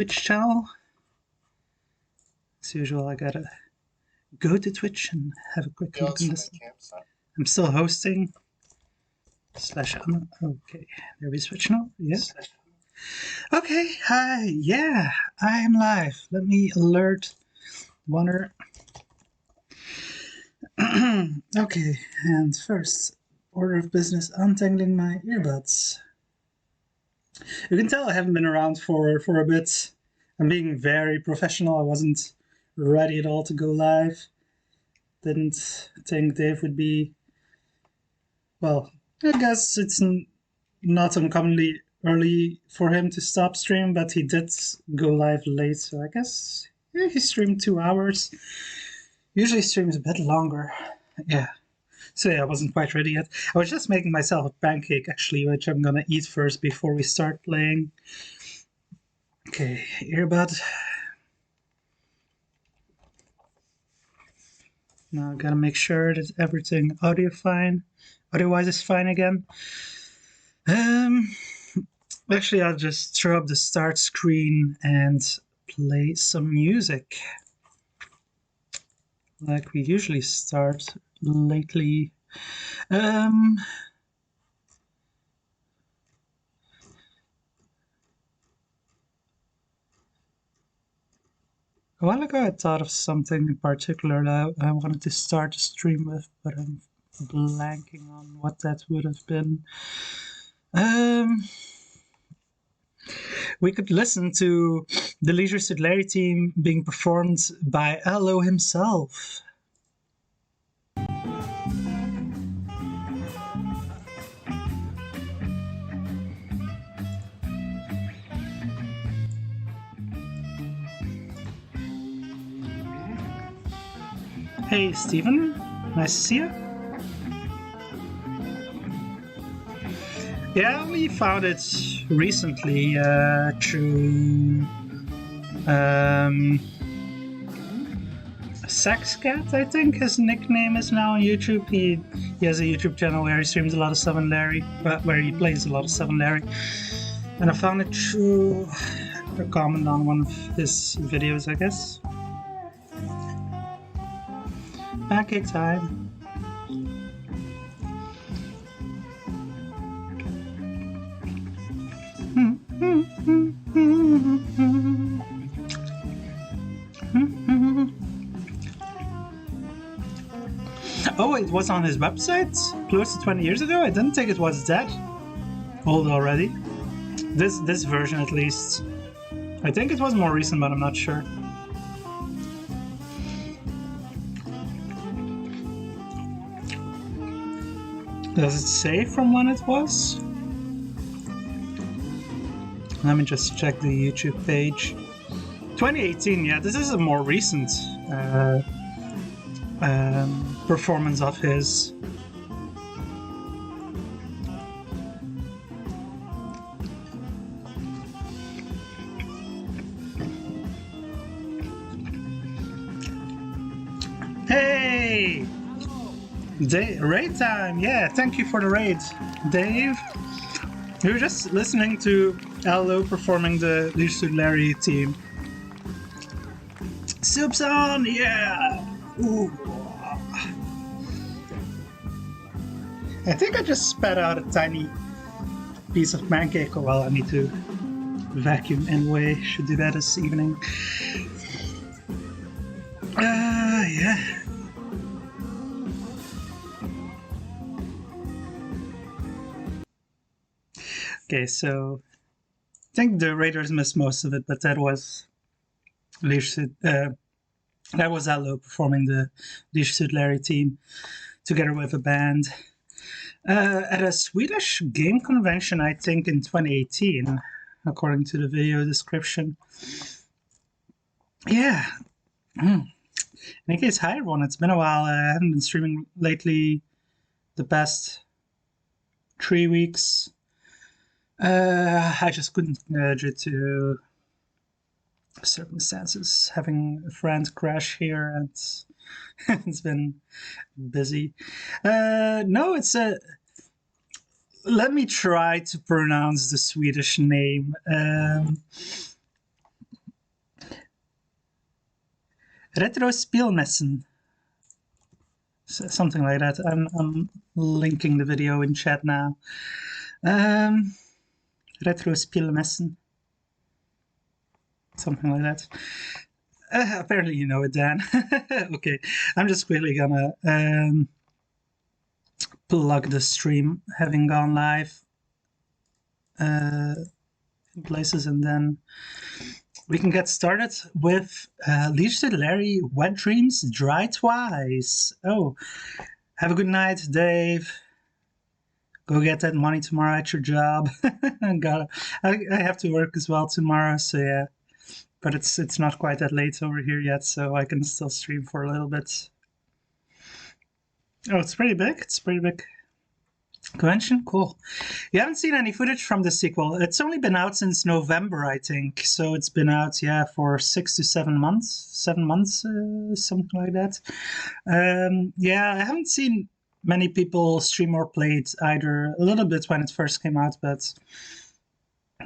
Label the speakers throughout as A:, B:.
A: Twitch channel. As usual, I gotta go to Twitch and have a quick look in this. I'm still hosting. Okay, there we switch now. Yes. Okay, hi. Yeah, I am live. Let me alert Wanner. Okay, and first order of business: untangling my earbuds. You can tell I haven't been around for a bit. I'm being very professional. I wasn't ready at all to go live. Didn't think Dave would be. Well, I guess it's not uncommonly early for him to stop stream, but he did go live late, so I guess he streamed 2 hours. Usually streams a bit longer. Yeah. So yeah, I wasn't quite ready yet. I was just making myself a pancake, actually, which I'm gonna eat first before we start playing. Okay, earbud. Now I gotta make sure that everything audio-wise is fine again. Actually, I'll just throw up the start screen and play some music. Like we usually start lately. A while ago, I thought of something in particular that I wanted to start the stream with, but I'm blanking on what that would have been. We could listen to the Leisure Suit Larry theme being performed by LO himself. Hey, Steven. Nice to see you. Yeah, I only found it recently through Sexcat, I think his nickname is now on YouTube. He has a YouTube channel where he streams a lot of 7 Larry, where he plays a lot of 7 Larry. And I found it through a comment on one of his videos, I guess. Pancake time. Oh, it was on his website close to 20 years ago? I didn't think it was that old already. This version at least. I think it was more recent, but I'm not sure. Does it say from when it was? Let me just check the YouTube page. 2018, yeah, this is a more recent performance of his. Hey! Raid time! Yeah, thank you for the raid, Dave. We were just listening to LO performing the Leisure Suit Larry theme. Soup's on! Yeah! Ooh. I think I just spat out a tiny piece of pancake. Oh, well, I need to vacuum anyway. Should do that this evening. Yeah. Okay, so I think the Raiders missed most of it, but that was that was LO performing the Leisure Suit Larry theme together with a band at a Swedish game convention, I think in 2018, according to the video description. Yeah. In any case, hi everyone. It's been a while. I haven't been streaming lately. The past 3 weeks. I just couldn't due to circumstances. Having a friend crash here, and it's been busy. No, it's a. Let me try to pronounce the Swedish name. Retro-Spielmessen. Something like that. I'm linking the video in chat now. Retro-Spielmessen. Something like that. Apparently you know it, Dan. Okay, I'm just quickly gonna plug the stream having gone live in places, and then we can get started with Leech to Larry, Wet Dreams Dry Twice. Oh, have a good night, Dave. Go get that money tomorrow at your job. I have to work as well tomorrow, so yeah. But it's not quite that late over here yet, so I can still stream for a little bit. Oh, it's pretty big. It's pretty big convention. Cool. You haven't seen any footage from the sequel. It's only been out since November, I think. So it's been out, yeah, for 6 to 7 months. 7 months, something like that. Yeah, I haven't seen many people stream or play it either. A little bit when it first came out, but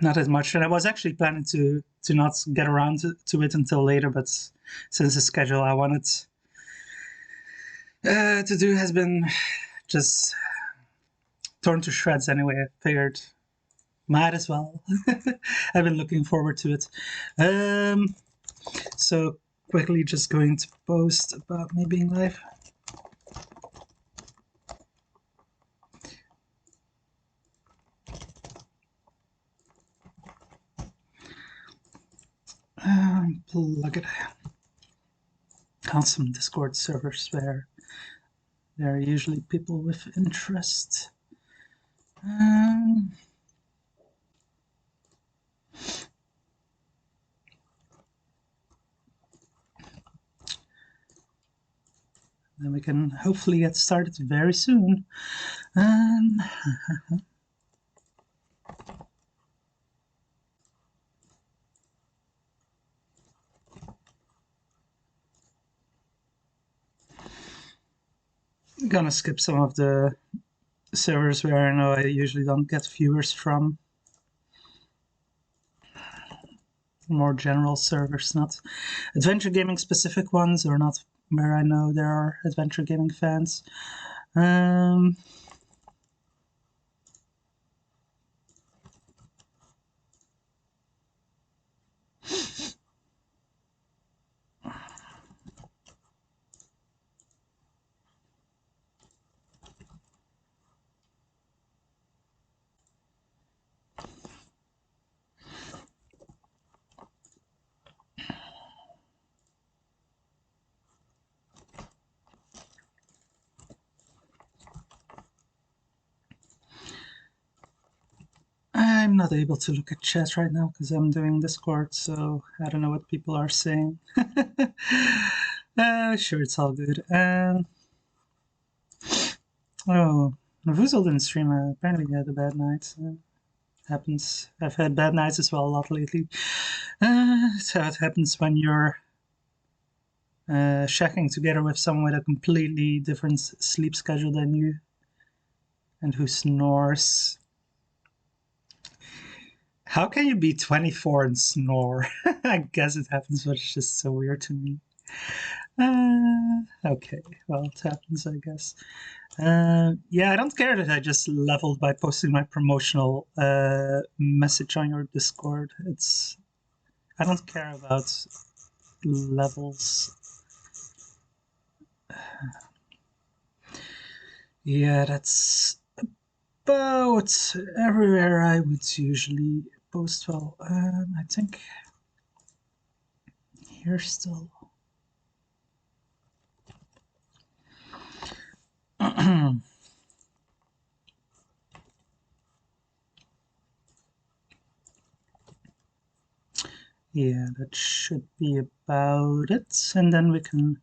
A: not as much. And I was actually planning to not get around to it until later, but since the schedule I wanted to do has been just torn to shreds anyway, I figured might as well. I've been looking forward to it. So quickly just going to post about me being live. Plug it. Some Discord servers where there are usually people with interest. Then we can hopefully get started very soon. I'm gonna skip some of the servers where I know I usually don't get viewers from. More general servers, not adventure gaming specific ones, or not where I know there are adventure gaming fans. I'm not able to look at chat right now because I'm doing Discord, so I don't know what people are saying. Sure, it's all good. Oh, Navuzal didn't stream. Apparently he had a bad night. Happens. I've had bad nights as well a lot lately. So it happens when you're shacking together with someone with a completely different sleep schedule than you and who snores. How can you be 24 and snore? I guess it happens, but it's just so weird to me. Okay, well, it happens, I guess. Yeah, I don't care that I just leveled by posting my promotional message on your Discord. I don't care about levels. Yeah, that's about everywhere I would usually post. Well, I think here still. Yeah, that should be about it. And then we can...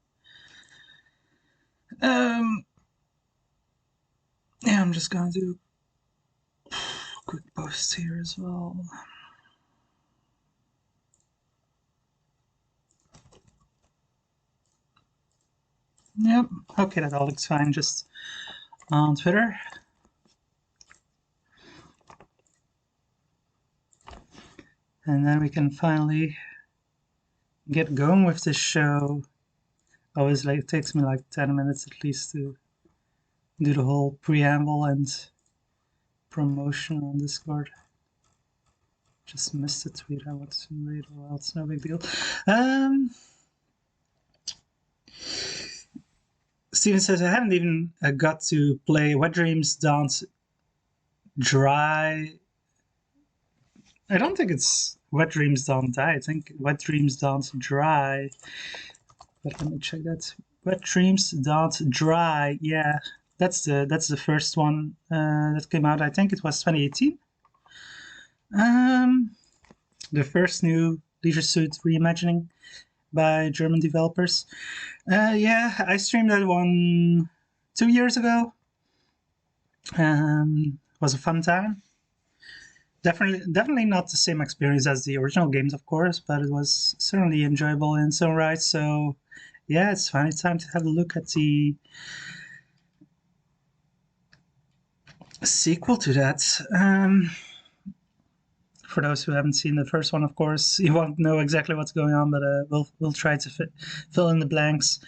A: yeah, I'm just gonna do a quick post here as well. Yep, okay, that all looks fine, just on Twitter. And then we can finally get going with this show. Always like it takes me like 10 minutes at least to do the whole preamble and promotion on Discord. Just missed a tweet I wanted to read. Well, it's no big deal. Steven says, I haven't even got to play Wet Dreams Dance Dry. I don't think it's Wet Dreams Don't Die. I think Wet Dreams Dance Dry. But let me check that. Wet Dreams Dance Dry. Yeah, that's the first one that came out. I think it was 2018. The first new Leisure Suit reimagining by German developers. Yeah, I streamed that one 2 years ago. Was a fun time. Definitely not the same experience as the original games, of course, but it was certainly enjoyable in its own right. So, yeah, it's finally time to have a look at the sequel to that. For those who haven't seen the first one, of course, you won't know exactly what's going on, but we'll try to fill in the blanks.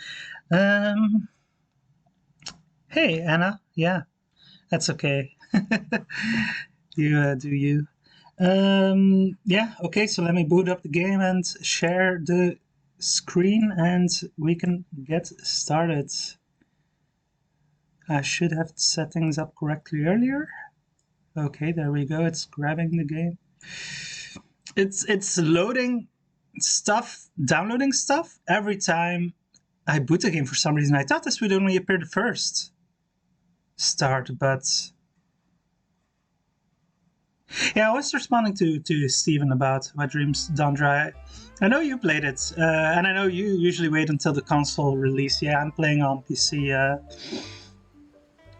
A: Hey, Anna. Yeah, that's okay. You do you. Yeah, okay, so let me boot up the game and share the screen and we can get started. I should have set things up correctly earlier. Okay, there we go. It's grabbing the game. It's loading stuff, downloading stuff every time I boot the game for some reason. I thought this would only appear the first start, but yeah, I was responding to Steven about Wet Dreams Don't Dry. I know you played it, and I know you usually wait until the console release. Yeah, I'm playing on PC.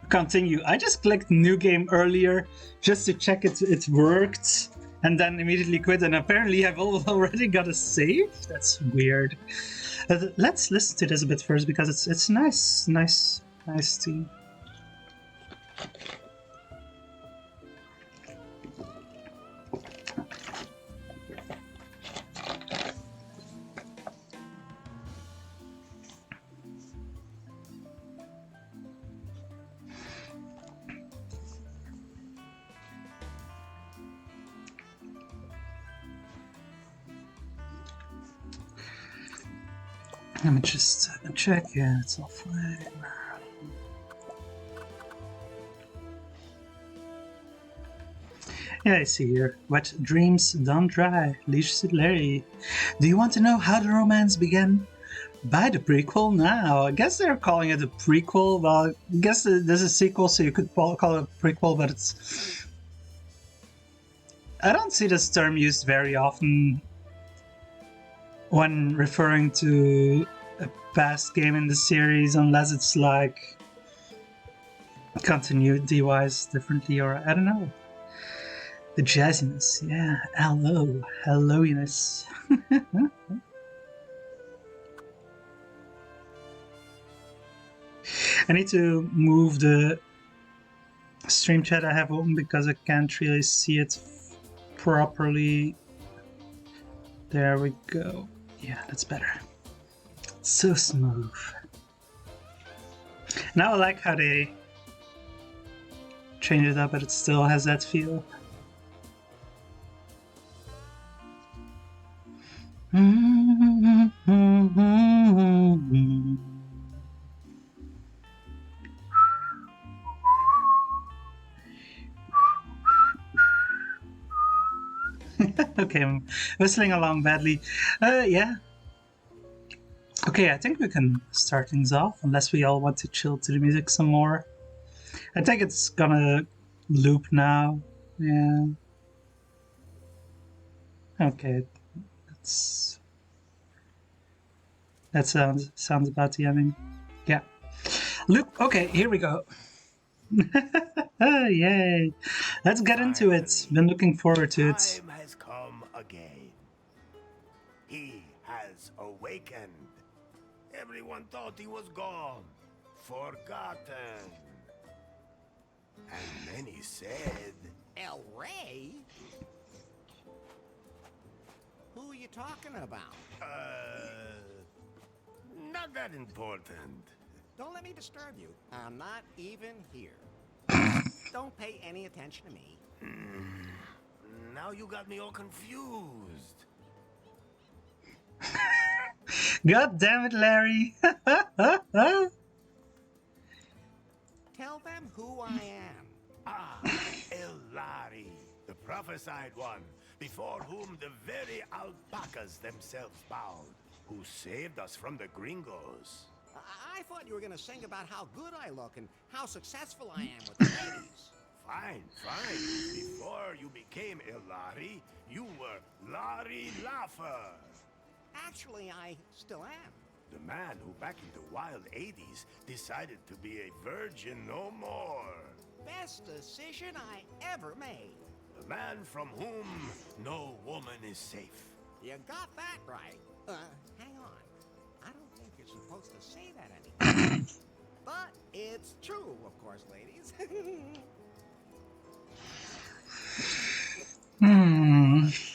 A: Continue. I just clicked new game earlier just to check it worked, and then immediately quit. And apparently, I've already got a save. That's weird. Let's listen to this a bit first because it's nice theme. Let me just check. Yeah, it's all fine. Yeah, I see here. Wet Dreams Don't Dry. Leisure Suit Larry. Do you want to know how the romance began? Buy the prequel now. I guess they're calling it a prequel. Well, I guess there's a sequel, so you could call it a prequel, but it's... I don't see this term used very often when referring to a past game in the series, unless it's like continuity-wise differently, or I don't know. The jazziness, yeah. Hello-iness. I need to move the stream chat I have open because I can't really see it properly. There we go. Yeah, that's better. So smooth. Now I like how they change it up, but it still has that feel. Okay, I'm whistling along badly. Yeah. Okay, I think we can start things off, unless we all want to chill to the music some more. I think it's gonna loop now. Yeah. Okay, that sounds about the ending. Yeah. Loop. Okay, here we go. Yay! Let's get into it. Been looking forward to it.
B: Time has come again. He has awakened. Everyone thought he was gone, forgotten. And many said,
C: El Rey? Who are you talking about?
B: Not that important.
C: Don't let me disturb you. I'm not even here. Don't pay any attention to me.
B: Now you got me all confused.
A: God damn it, Larry!
C: Tell them who I am.
B: Ah, Elari, the prophesied one, before whom the very alpacas themselves bowed, who saved us from the gringos.
C: I thought you were gonna sing about how good I look and how successful I am with the ladies.
B: Fine, fine. Before you became Elari, you were Lari Laffer.
C: Actually, I still am.
B: The man who back in the wild 80s decided to be a virgin no more.
C: Best decision I ever made.
B: The man from whom no woman is safe.
C: You got that right. Hang on. I don't think you're supposed to say that anymore. But it's true, of course, ladies.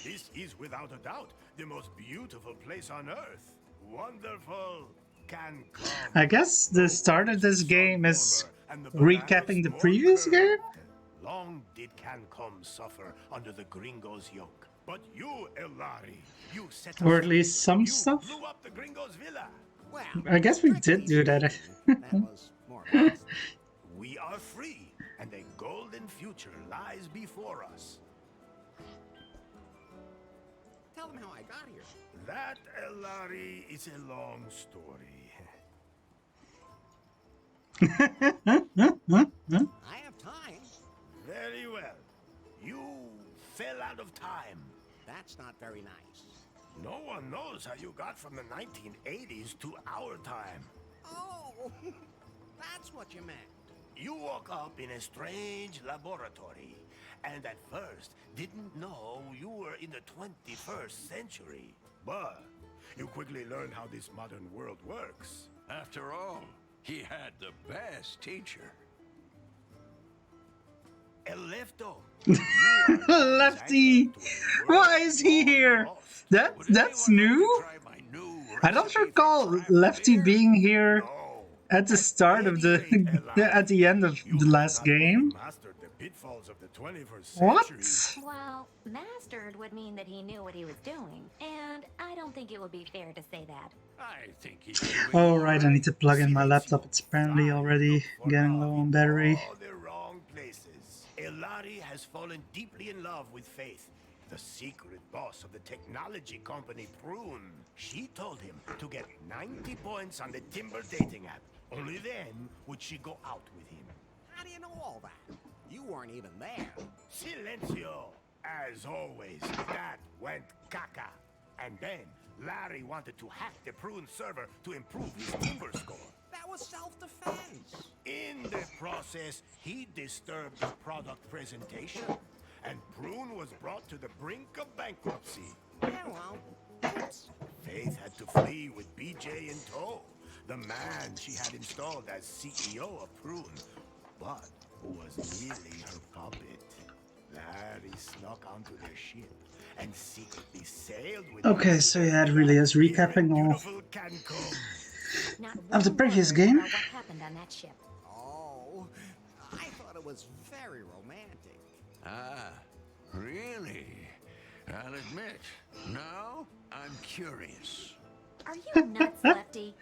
B: This is without a doubt the most beautiful place on earth. Wonderful can come.
A: I guess the start of this game is recapping the previous game?
B: Long did Cancom suffer under the gringos' yoke. But you, Elari, you set us
A: Or at least some
B: you
A: stuff?
B: blew up the gringos' villa.
C: Well,
A: I guess we did do that.
C: that was more or less.
B: We are free, and a golden future lies before us.
C: Tell them how I got here.
B: That, Elari, is a long story.
C: I have time.
B: Very well. You fell out of time.
C: That's not very nice.
B: No one knows how you got from the 1980s to our time.
C: Oh, that's what you meant.
B: You woke up in a strange laboratory, and at first didn't know you were in the 21st century. But you quickly learned how this modern world works.
D: After all, he had the best teacher.
B: El Lefto.
A: Lefty! Why is he here? That's new? I don't recall Lefty being here at the start of the at the end of the last game.
B: Mastered the pitfalls of the 21st
A: What?
B: century.
E: Well, mastered would mean that he knew what he was doing, and I don't think it would be fair to say that.
D: I think he's
A: Oh right, I need to plug in my laptop. It's apparently already getting low on battery.
B: All the wrong places. Elari has fallen deeply in love with Faith, the secret boss of the technology company Prune. She told him to get 90 points on the Timber dating app. Only then would she go out with him.
C: How do you know all that? You weren't even there.
B: Silencio! As always, that went caca. And then, Larry wanted to hack the Prune server to improve his Timber score.
C: That was self-defense.
B: In the process, he disturbed the product presentation, and Prune was brought to the brink of bankruptcy.
C: Yeah, well, oops.
B: Faith had to flee with BJ in tow, the man she had installed as CEO of Prune, but who was merely her puppet. Larry snuck onto their ship and secretly sailed with
A: Okay, so yeah, it really is recapping all
B: beautiful Cancun.
E: Not
A: of the
E: one
A: previous
E: word
A: game.
E: about what happened on that ship.
C: Oh, I thought it was very romantic.
D: Ah, really? I'll admit, now I'm curious.
E: Are you nuts, Lefty?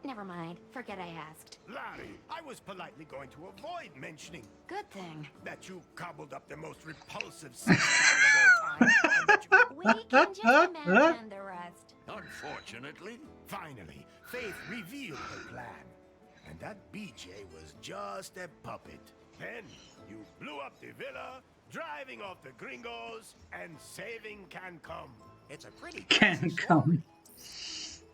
E: Never mind. Forget I asked.
B: Larry, I was politely going to avoid mentioning
E: Good thing.
B: that you cobbled up the most repulsive sex style of all time, and that you...
E: We can just imagine the rest.
D: Unfortunately,
B: Finally, Faith revealed her plan, and that BJ was just a puppet. Then, you blew up the villa, driving off the gringos, and saving Cancom.
C: It's a pretty
A: Can
C: crazy
A: come.
C: story.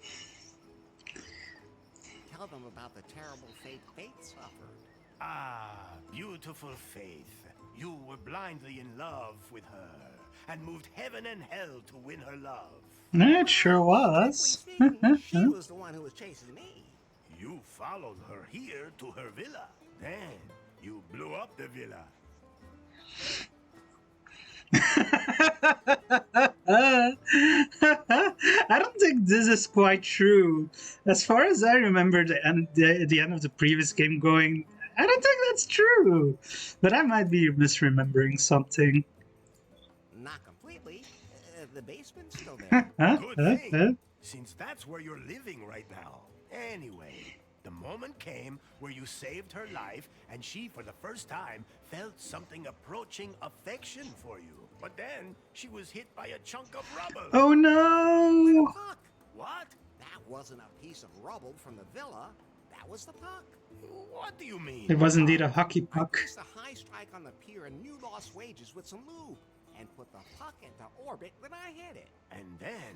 C: Tell them about the terrible fate Faith suffered.
B: Ah, beautiful Faith. You were blindly in love with her, and moved heaven and hell to win her love.
A: It sure was.
C: Technically speaking, she was the one who was chasing me.
B: You followed her here to her villa. Then, you blew up the villa.
A: I don't think this is quite true. As far as I remember the end of the previous game going, I don't think that's true. But I might be misremembering something.
C: Not completely. The basement's still there.
B: Good thing, since that's where you're living right now. Anyway, the moment came where you saved her life, and she, for the first time, felt something approaching affection for you. But then, she was hit by a chunk of rubble.
A: Oh no!
C: Puck!
B: What?
C: That wasn't a piece of rubble from the villa. That was the puck.
B: What do you mean?
A: It was indeed a hockey
C: I
A: puck.
C: placed a high strike on the pier and new lost wages with some lube, and put the puck into orbit when I hit it.
B: And then,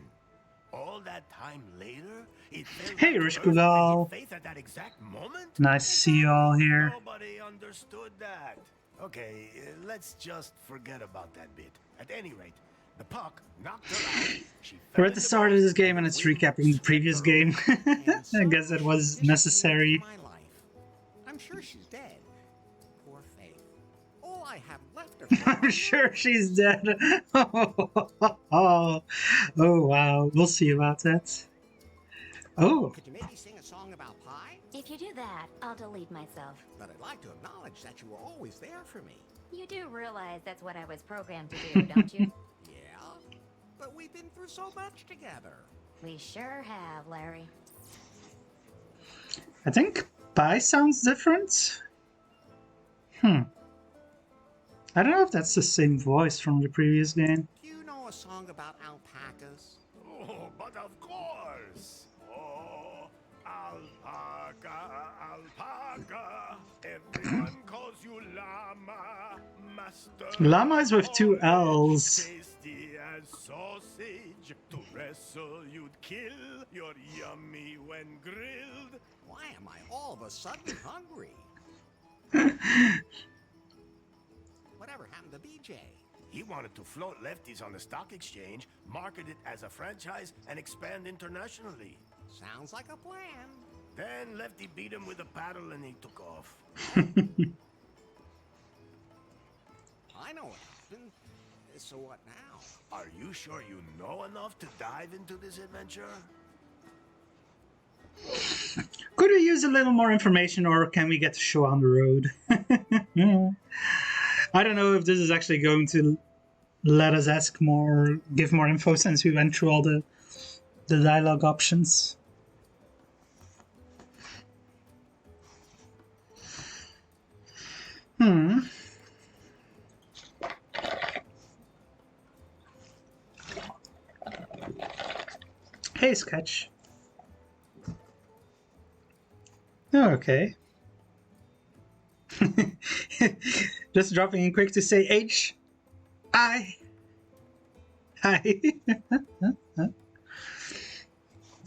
B: all that time later, it felt
A: Hey,
B: like
A: Rich
B: Earth had
A: Kugal.
B: hit faith at that exact moment?
A: Nice to see you all here.
B: Nobody understood that. Okay, let's just forget about that bit. At any rate, the puck knocked her out. She
A: We're
B: fell
A: at the
B: in
A: start of this game and it's
B: wind
A: recapping the
B: swept
A: previous
B: her
A: game.
B: away.
C: And
A: I
C: so
A: guess that
C: she
A: was
C: disappeared
A: necessary.
C: from my life. I'm sure she's dead. Poor Faith. All I have left of her.
A: I'm sure she's dead. Oh wow. We'll see about that. Oh,
C: Could you maybe sing a song about pie?
E: If you do that, I'll delete myself.
C: But I'd like to acknowledge that you were always there for me.
E: You do realize that's what I was programmed to do, don't you?
C: Yeah, but we've been through so much together.
E: We sure have, Larry.
A: I think pie sounds different. I don't know if that's the same voice from the previous game.
C: Do you know a song about alpacas?
B: Oh, but of course. Oh, alpaca, alpaca. Everyone calls you llama, master.
A: Llama is with two L's.
B: Tasty as sausage. To wrestle, you'd kill. You're yummy when grilled.
C: Why am I all of a sudden hungry? Whatever happened to BJ?
B: He wanted to float lefties on the stock exchange, market it as a franchise, and expand internationally.
C: Sounds like a plan.
B: Then Lefty beat him with a paddle and he took off.
C: I know what happened. So what now?
B: Are you sure you know enough to dive into this adventure?
A: Could we use a little more information or can we get the show on the road? I don't know if this is actually going to let us ask more, give more info since we went through all the dialogue options. Hey, Sketch. Oh, okay. Just dropping in quick to say H. I. Hi.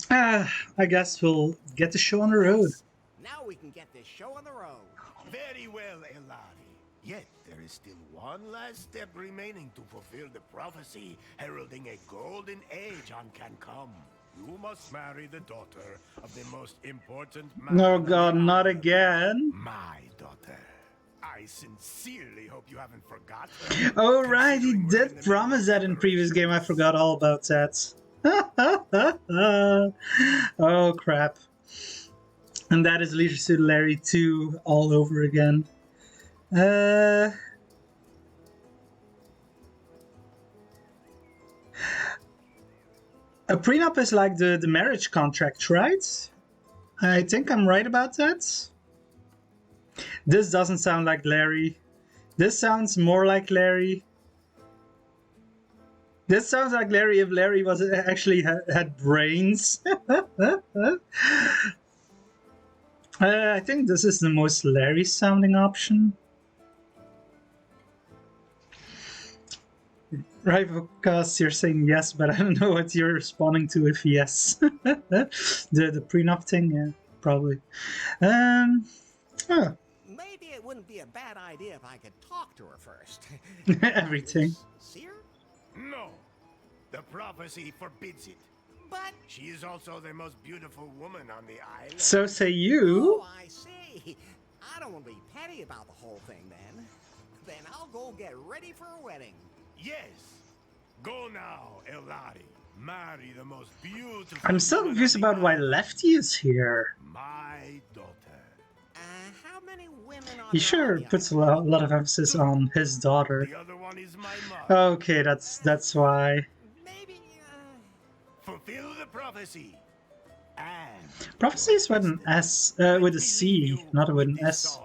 A: I guess we'll get the show on the road.
C: Now we can get this show on the road.
B: Very well, Elari. Yet there is still one last step remaining to fulfill the prophecy heralding a golden age on Cancom. You must marry the daughter of the most important man.
A: Oh
B: on the
A: god, not
B: island.
A: again.
B: My daughter. I sincerely hope you haven't forgotten.
A: Oh right, he
B: Considering we're in
A: did
B: the
A: promise
B: middle
A: that
B: of
A: in previous game. I
B: preparations.
A: forgot all about that. Oh crap. And that is Leisure Suit Larry 2 all over again. A prenup is like the marriage contract, right? I think I'm right about that. This doesn't sound like Larry. This sounds more like Larry. This sounds like Larry if Larry was actually had brains. I think this is the most Larry sounding option. Right, because you're saying yes, but I don't know what you're responding to if yes. the prenup thing, yeah, probably. Oh,
C: Maybe it wouldn't be a bad idea if I could talk to her first.
A: everything.
C: See her?
B: No. The prophecy forbids it.
C: But
B: She is also the most beautiful woman on the island.
A: So say you.
C: oh, I see. I don't want to be petty about the whole thing then. Then I'll go get ready for a wedding.
B: Yes. Go now, Elari. Marry the most beautiful
A: I'm still
B: woman
A: confused
B: on the
A: about why
B: island.
A: Lefty is here.
B: My daughter.
C: How many women are
A: He
C: there on
A: sure
C: the
A: puts a
C: island?
A: lot of emphasis on his daughter.
B: The other one is my mother.
A: Okay, that's why.
C: Maybe,
B: Fulfill the prophecy. And
A: Prophecy
B: your
A: is with an
B: destiny.
A: S,
B: Let
A: with a
B: me leave
A: C,
B: you
A: not with an
B: this
A: S.
B: song.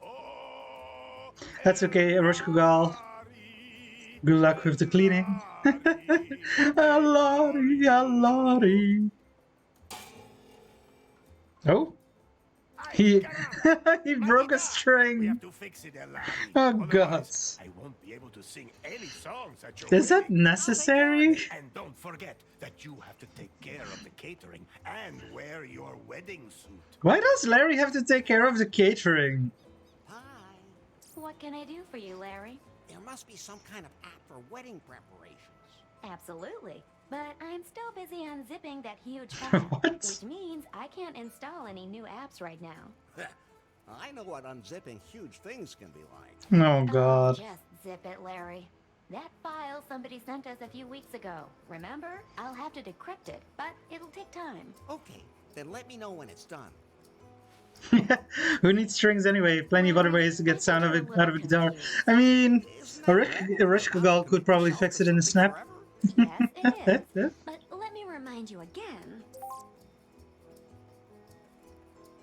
B: Oh,
A: That's okay, Eroshkogal.
B: Elari,
A: Good luck with the cleaning.
B: Elari,
A: Alari, Alari. Oh,
B: Ay,
A: he
B: caramba!
A: he
B: My
A: broke a
B: guitar! We have
A: string.
B: to fix it, Elari.
A: Oh God,
B: Otherwise, I won't be able to sing any songs at your
A: is that
B: wedding.
C: I'll take care of
A: necessary?
C: it.
B: And don't forget that you have to take care of the catering and wear your wedding suit.
A: Why does Larry have to take care of the catering?
C: Hi.
E: What can I do for you, Larry?
C: There must be some kind of app for wedding preparations.
E: Absolutely. But I'm still busy unzipping that huge file,
A: What?
E: which means I can't install any new apps right now.
C: I know what unzipping huge things can be like.
A: Oh God.
E: Just zip it, Larry. That file somebody sent us a few weeks ago. Remember? I'll have to decrypt it, but it'll take time.
C: Okay, then let me know when it's done.
A: Who needs strings anyway? Plenty of other ways to
E: I
A: get
E: think
A: sound
E: you're a
A: out
E: little
A: of a guitar.
E: confused.
A: I mean,
C: Isn't that normal for a
A: Ereshkigal
C: guy
A: could
C: to
A: probably
C: himself
A: fix
C: to
A: it in a
C: something
A: snap.
C: forever?
E: Yes, it is. But let me remind you again.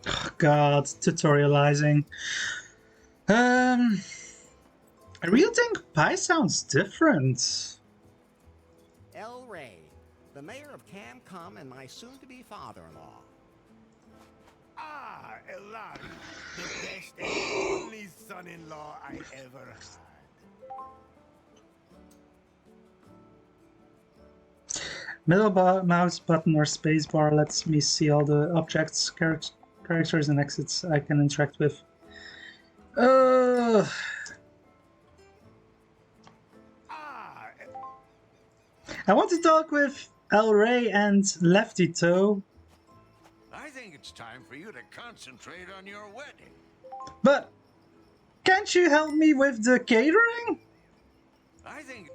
A: Oh, God, tutorializing. I really think Pi sounds different.
C: El Rey, the mayor of Camcom and my soon-to-be father-in-law.
B: Ah, Elari, the best and only son-in-law I ever had.
A: Middle mouse button or space bar lets me see all the objects, characters, and exits I can interact with.
B: Ah,
A: I want to talk with El Rey and Lefty Toe,
D: I think it's time for you to concentrate on your wedding.
A: but can't you help me with the catering?
D: I think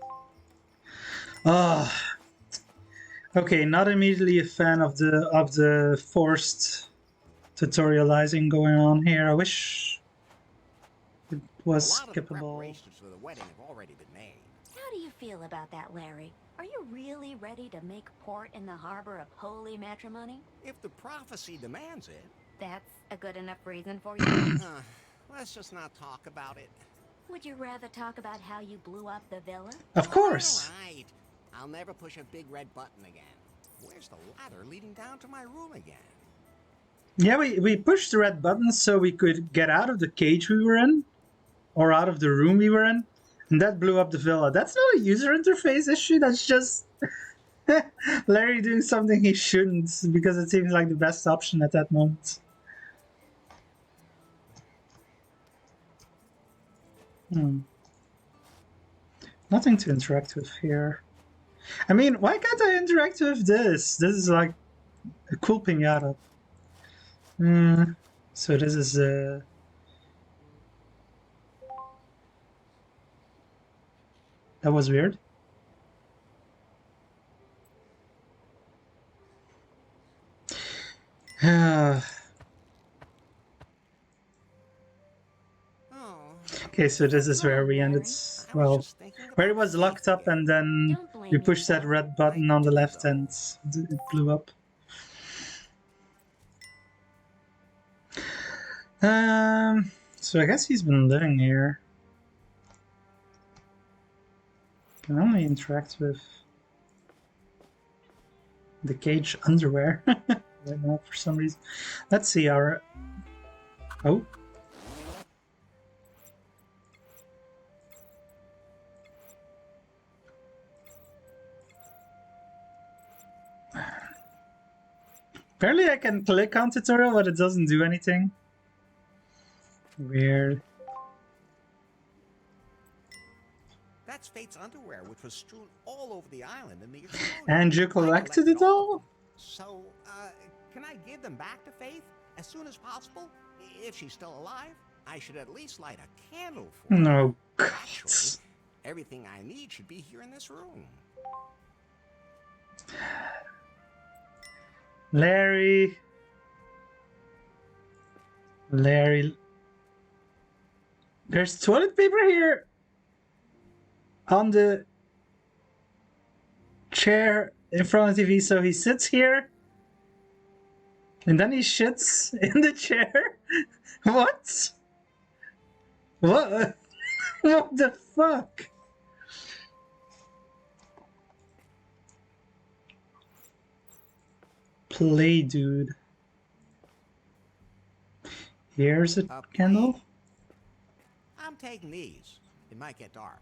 A: Okay, not immediately a fan of the forced tutorializing going on here. I wish it
C: A
A: was
C: lot of the
A: skippable.
C: preparations for the wedding have already been made.
E: How do you feel about that, Larry? Are you really ready to make port in the harbor of holy matrimony?
C: If the prophecy demands it.
E: That's a good enough reason for you?
C: Let's just not talk about it.
E: Would you rather talk about how you blew up the villa?
A: Of course.
C: All right. I'll never push a big red button again. Where's the ladder leading down to my room again?
A: Yeah, we pushed the red button so we could get out of the cage we were in, or out of the room we were in, and that blew up the villa. That's not a user interface issue, that's just Larry doing something he shouldn't, because it seems like the best option at that moment. Nothing to interact with here. I mean, why can't I interact with this? This is like a cool pinata. So this is that was weird. Okay, so this is where we ended. Well, where it was locked up, and then you push that red button on the left, and it blew up. So I guess he's been living here. Can only interact with the cage underwear right now for some reason. Let's see our. Oh. Apparently I can click on tutorial, but it doesn't do anything. Weird.
C: That's Fate's underwear, which was strewn all over the island in the explosion.
A: And you collected it all?
C: So, can I give them back to Faith as soon as possible? If she's still alive, I should at least light a candle for her.
A: No.
C: Actually, Everything I need should be here in this room.
A: Larry. Larry. There's toilet paper here on the chair in front of the TV, so he sits here and then he shits in the chair. What? What? What the fuck? Play, dude. Here's a candle.
C: I'm taking these. It might get dark.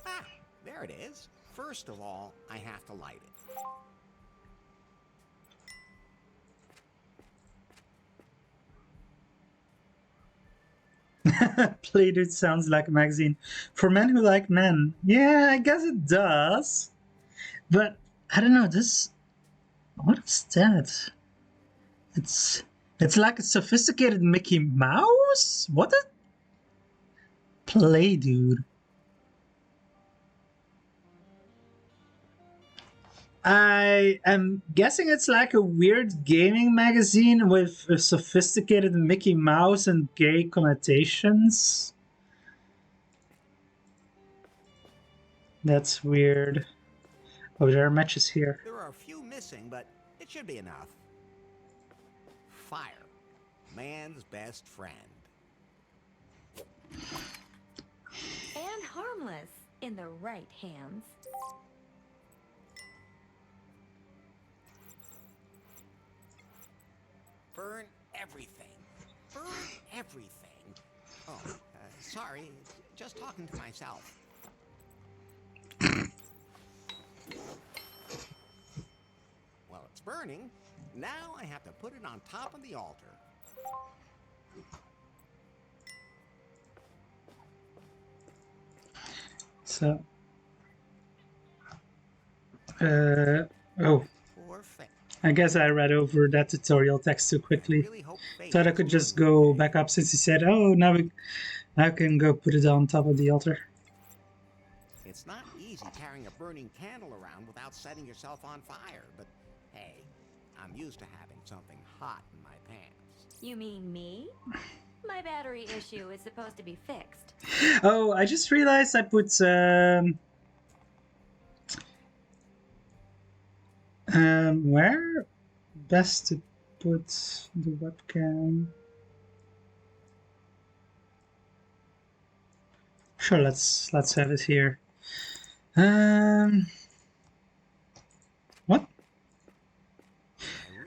C: Ah, there it is. First of all, I have to light it.
A: Play, dude sounds like a magazine for men who like men. Yeah, I guess it does. But I don't know, this... What is that? It's like a sophisticated Mickey Mouse? What a... Play, dude. I am guessing it's like a weird gaming magazine with a sophisticated Mickey Mouse and gay connotations. That's weird. Oh, there are matches here.
C: There are a few missing, but it should be enough. Fire. Man's best friend.
E: And harmless in the right hands.
C: Burn everything. Burn everything. Oh, sorry. Just talking to myself. Well, it's burning. Now I have to put it on top of the altar.
A: So... oh.
C: Perfect.
A: I guess I read over that tutorial text too quickly.
C: Really hope Faith
A: Thought I could just go back up since he said, oh, now I can go put it on top of the altar.
C: It's not easy carrying a burning candle around without setting yourself on fire, but hey, I'm used to having something hot in my pants.
E: You mean me? My battery issue is supposed to be fixed.
A: Oh, I just realized I put where best to put the webcam? Sure, let's have it here. What?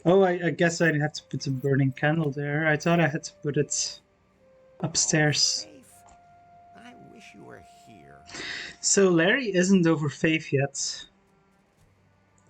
A: Oh, I guess I have to put a burning candle there. I thought I had to put it upstairs.
C: Faith, I wish you were here.
A: So Larry isn't over Faith yet,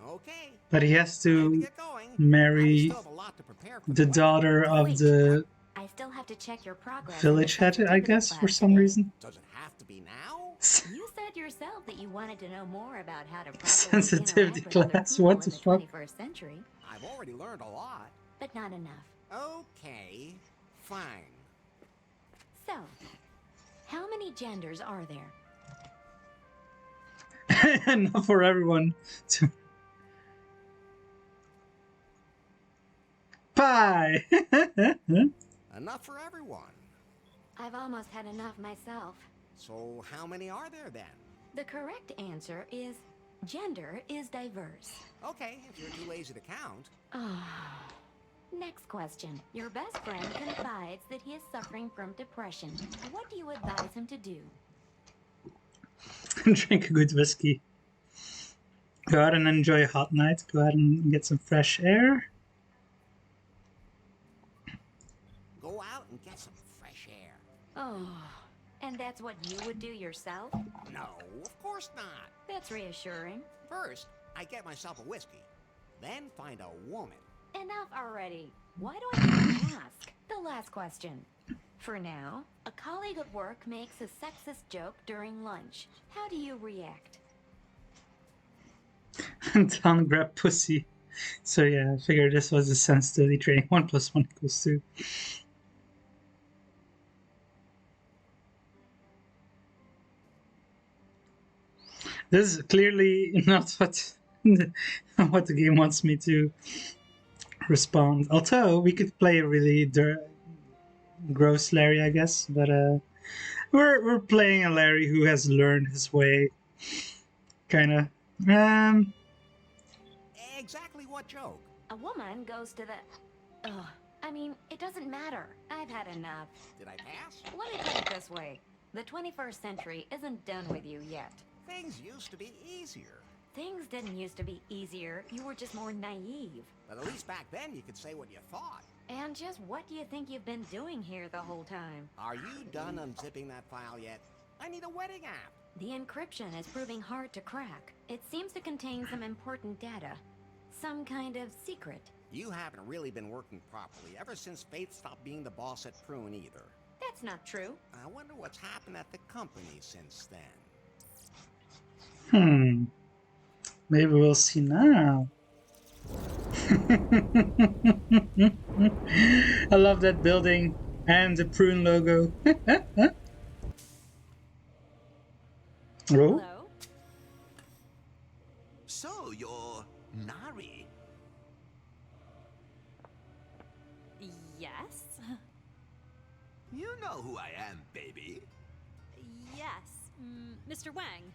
C: Okay.
A: but he has
C: Time
A: to
C: get going.
A: marry
C: I still have a lot to prepare for
A: the
C: wedding.
A: daughter of
E: Wait,
A: the
E: I still have to check your progress.
A: village head, I guess, for some reason.
C: Does it have to be now?
E: You said yourself that you wanted to know more about how to properly
A: Sensitivity
E: interact with other
A: class,
E: people
A: what
E: in
A: the
E: the
A: fuck?
E: 21st century,
C: I've already learned a lot.
E: but not enough.
C: Okay, fine.
E: So, how many genders are there?
A: Not for everyone. Pie!
C: Enough for everyone.
E: I've almost had enough myself.
C: So how many are there then?
E: The correct answer is gender is diverse.
C: Okay, if you're too lazy to count.
E: Next question. Your best friend confides that he is suffering from depression. What do you advise him to do?
A: Drink a good whiskey. Go out and enjoy a hot night. Go out and get some fresh air.
C: Go out and get some fresh air.
E: Oh, and that's what you would do yourself?
C: No, of course not.
E: That's reassuring.
C: First, I get myself a whiskey. Then find a woman.
E: Enough already. Why do I even ask? The last question. For now, a colleague at work makes a sexist joke during lunch. How do you react?
A: Don't grab pussy. So yeah, I figured this was the sensitivity training. 1 + 1 = 2. This is clearly not what the game wants me to respond. Although we could play a really gross Larry, I guess. But we're playing a Larry who has learned his way, kind of.
C: Exactly what joke?
E: A woman goes to the... Ugh. I mean, it doesn't matter. I've had enough.
C: Did I pass?
E: Let me put it this way. The 21st century isn't done with you yet.
C: Things used to be easier.
E: Things didn't used to be easier. You were just more naive.
C: But at least back then you could say what you thought.
E: And just what do you think you've been doing here the whole time?
C: Are you done unzipping that file yet? I need a wedding app.
E: The encryption is proving hard to crack. It seems to contain some important data. Some kind of secret.
C: You haven't really been working properly ever since Faith stopped being the boss at Prune either.
E: That's not true.
C: I wonder what's happened at the company since then.
A: Maybe we'll see now. I love that building and the Prune logo. Oh?
E: Hello?
B: So, you're Nari.
F: Yes?
B: You know who I am, baby.
F: Yes. Mr. Wang.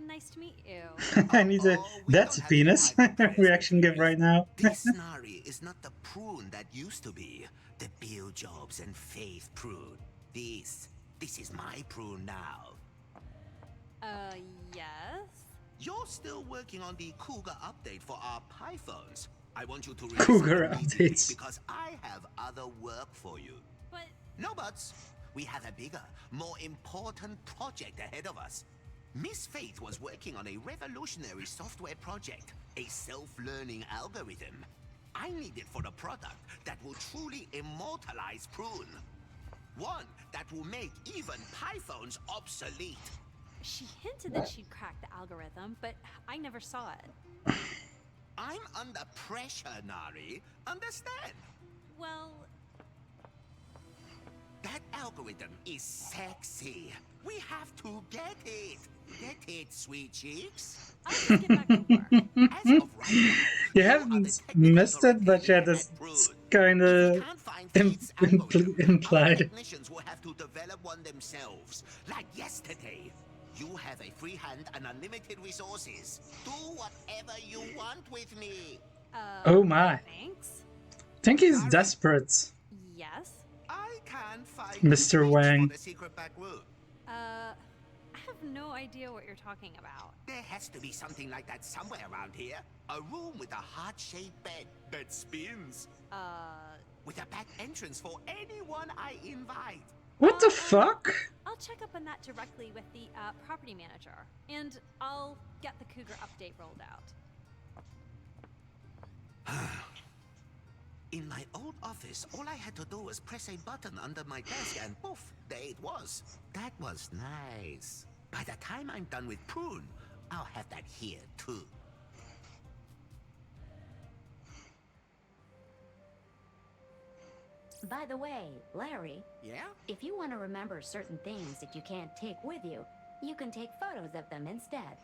F: Nice to meet you.
A: I need a...
B: we
A: That's a
B: don't have
A: penis.
B: any private
A: Reaction give
B: press.
A: right now.
B: This Nari is not the Prune that used to be. The Bill Jobs and Faith Prune. This is my Prune now.
F: Yes?
B: You're still working on the Cougar update for our Pyphones. I want you to
A: Cougar
B: release it immediately
A: updates.
B: because I have other work for you.
F: But
B: No buts. We have a bigger, more important project ahead of us. Miss Faith was working on a revolutionary software project, a self-learning algorithm. I need it for a product that will truly immortalize Prune. One that will make even Pyphones obsolete.
F: she hinted that she'd cracked the algorithm, but I never saw it.
B: I'm under pressure, Nari. Understand?
F: Well,
B: That algorithm is sexy. We have to get it. Get it, sweet cheeks?
F: I'll just get back to work.
B: As of right now,
A: You
B: are
A: haven't
B: the technical
A: missed it, but yeah,
B: director
A: that's
B: at Prune.
A: kind
B: If we
A: of
B: can't find Faith's algorithm, our
A: implied.
B: technicians will have to develop one themselves. Like yesterday. You have a free hand and unlimited resources. Do whatever you want with me.
A: Oh my.
F: Thanks.
A: I think he's desperate.
F: Yes?
B: I can't find
A: Mr.
B: the switch
A: Wang.
B: for the secret back room.
F: I have no idea what you're talking about.
B: There has to be something like that somewhere around here. A room with a heart-shaped bed that spins. With a back entrance for anyone I invite.
A: What the fuck?
F: I'll check up on that directly with the property manager, and I'll get the Cougar update rolled out.
B: In my old office, all I had to do was press a button under my desk and poof, there it was. That was nice. By the time I'm done with Prune, I'll have that here too.
E: By the way, Larry,
C: Yeah?
E: if you want to remember certain things that you can't take with you, you can take photos of them instead.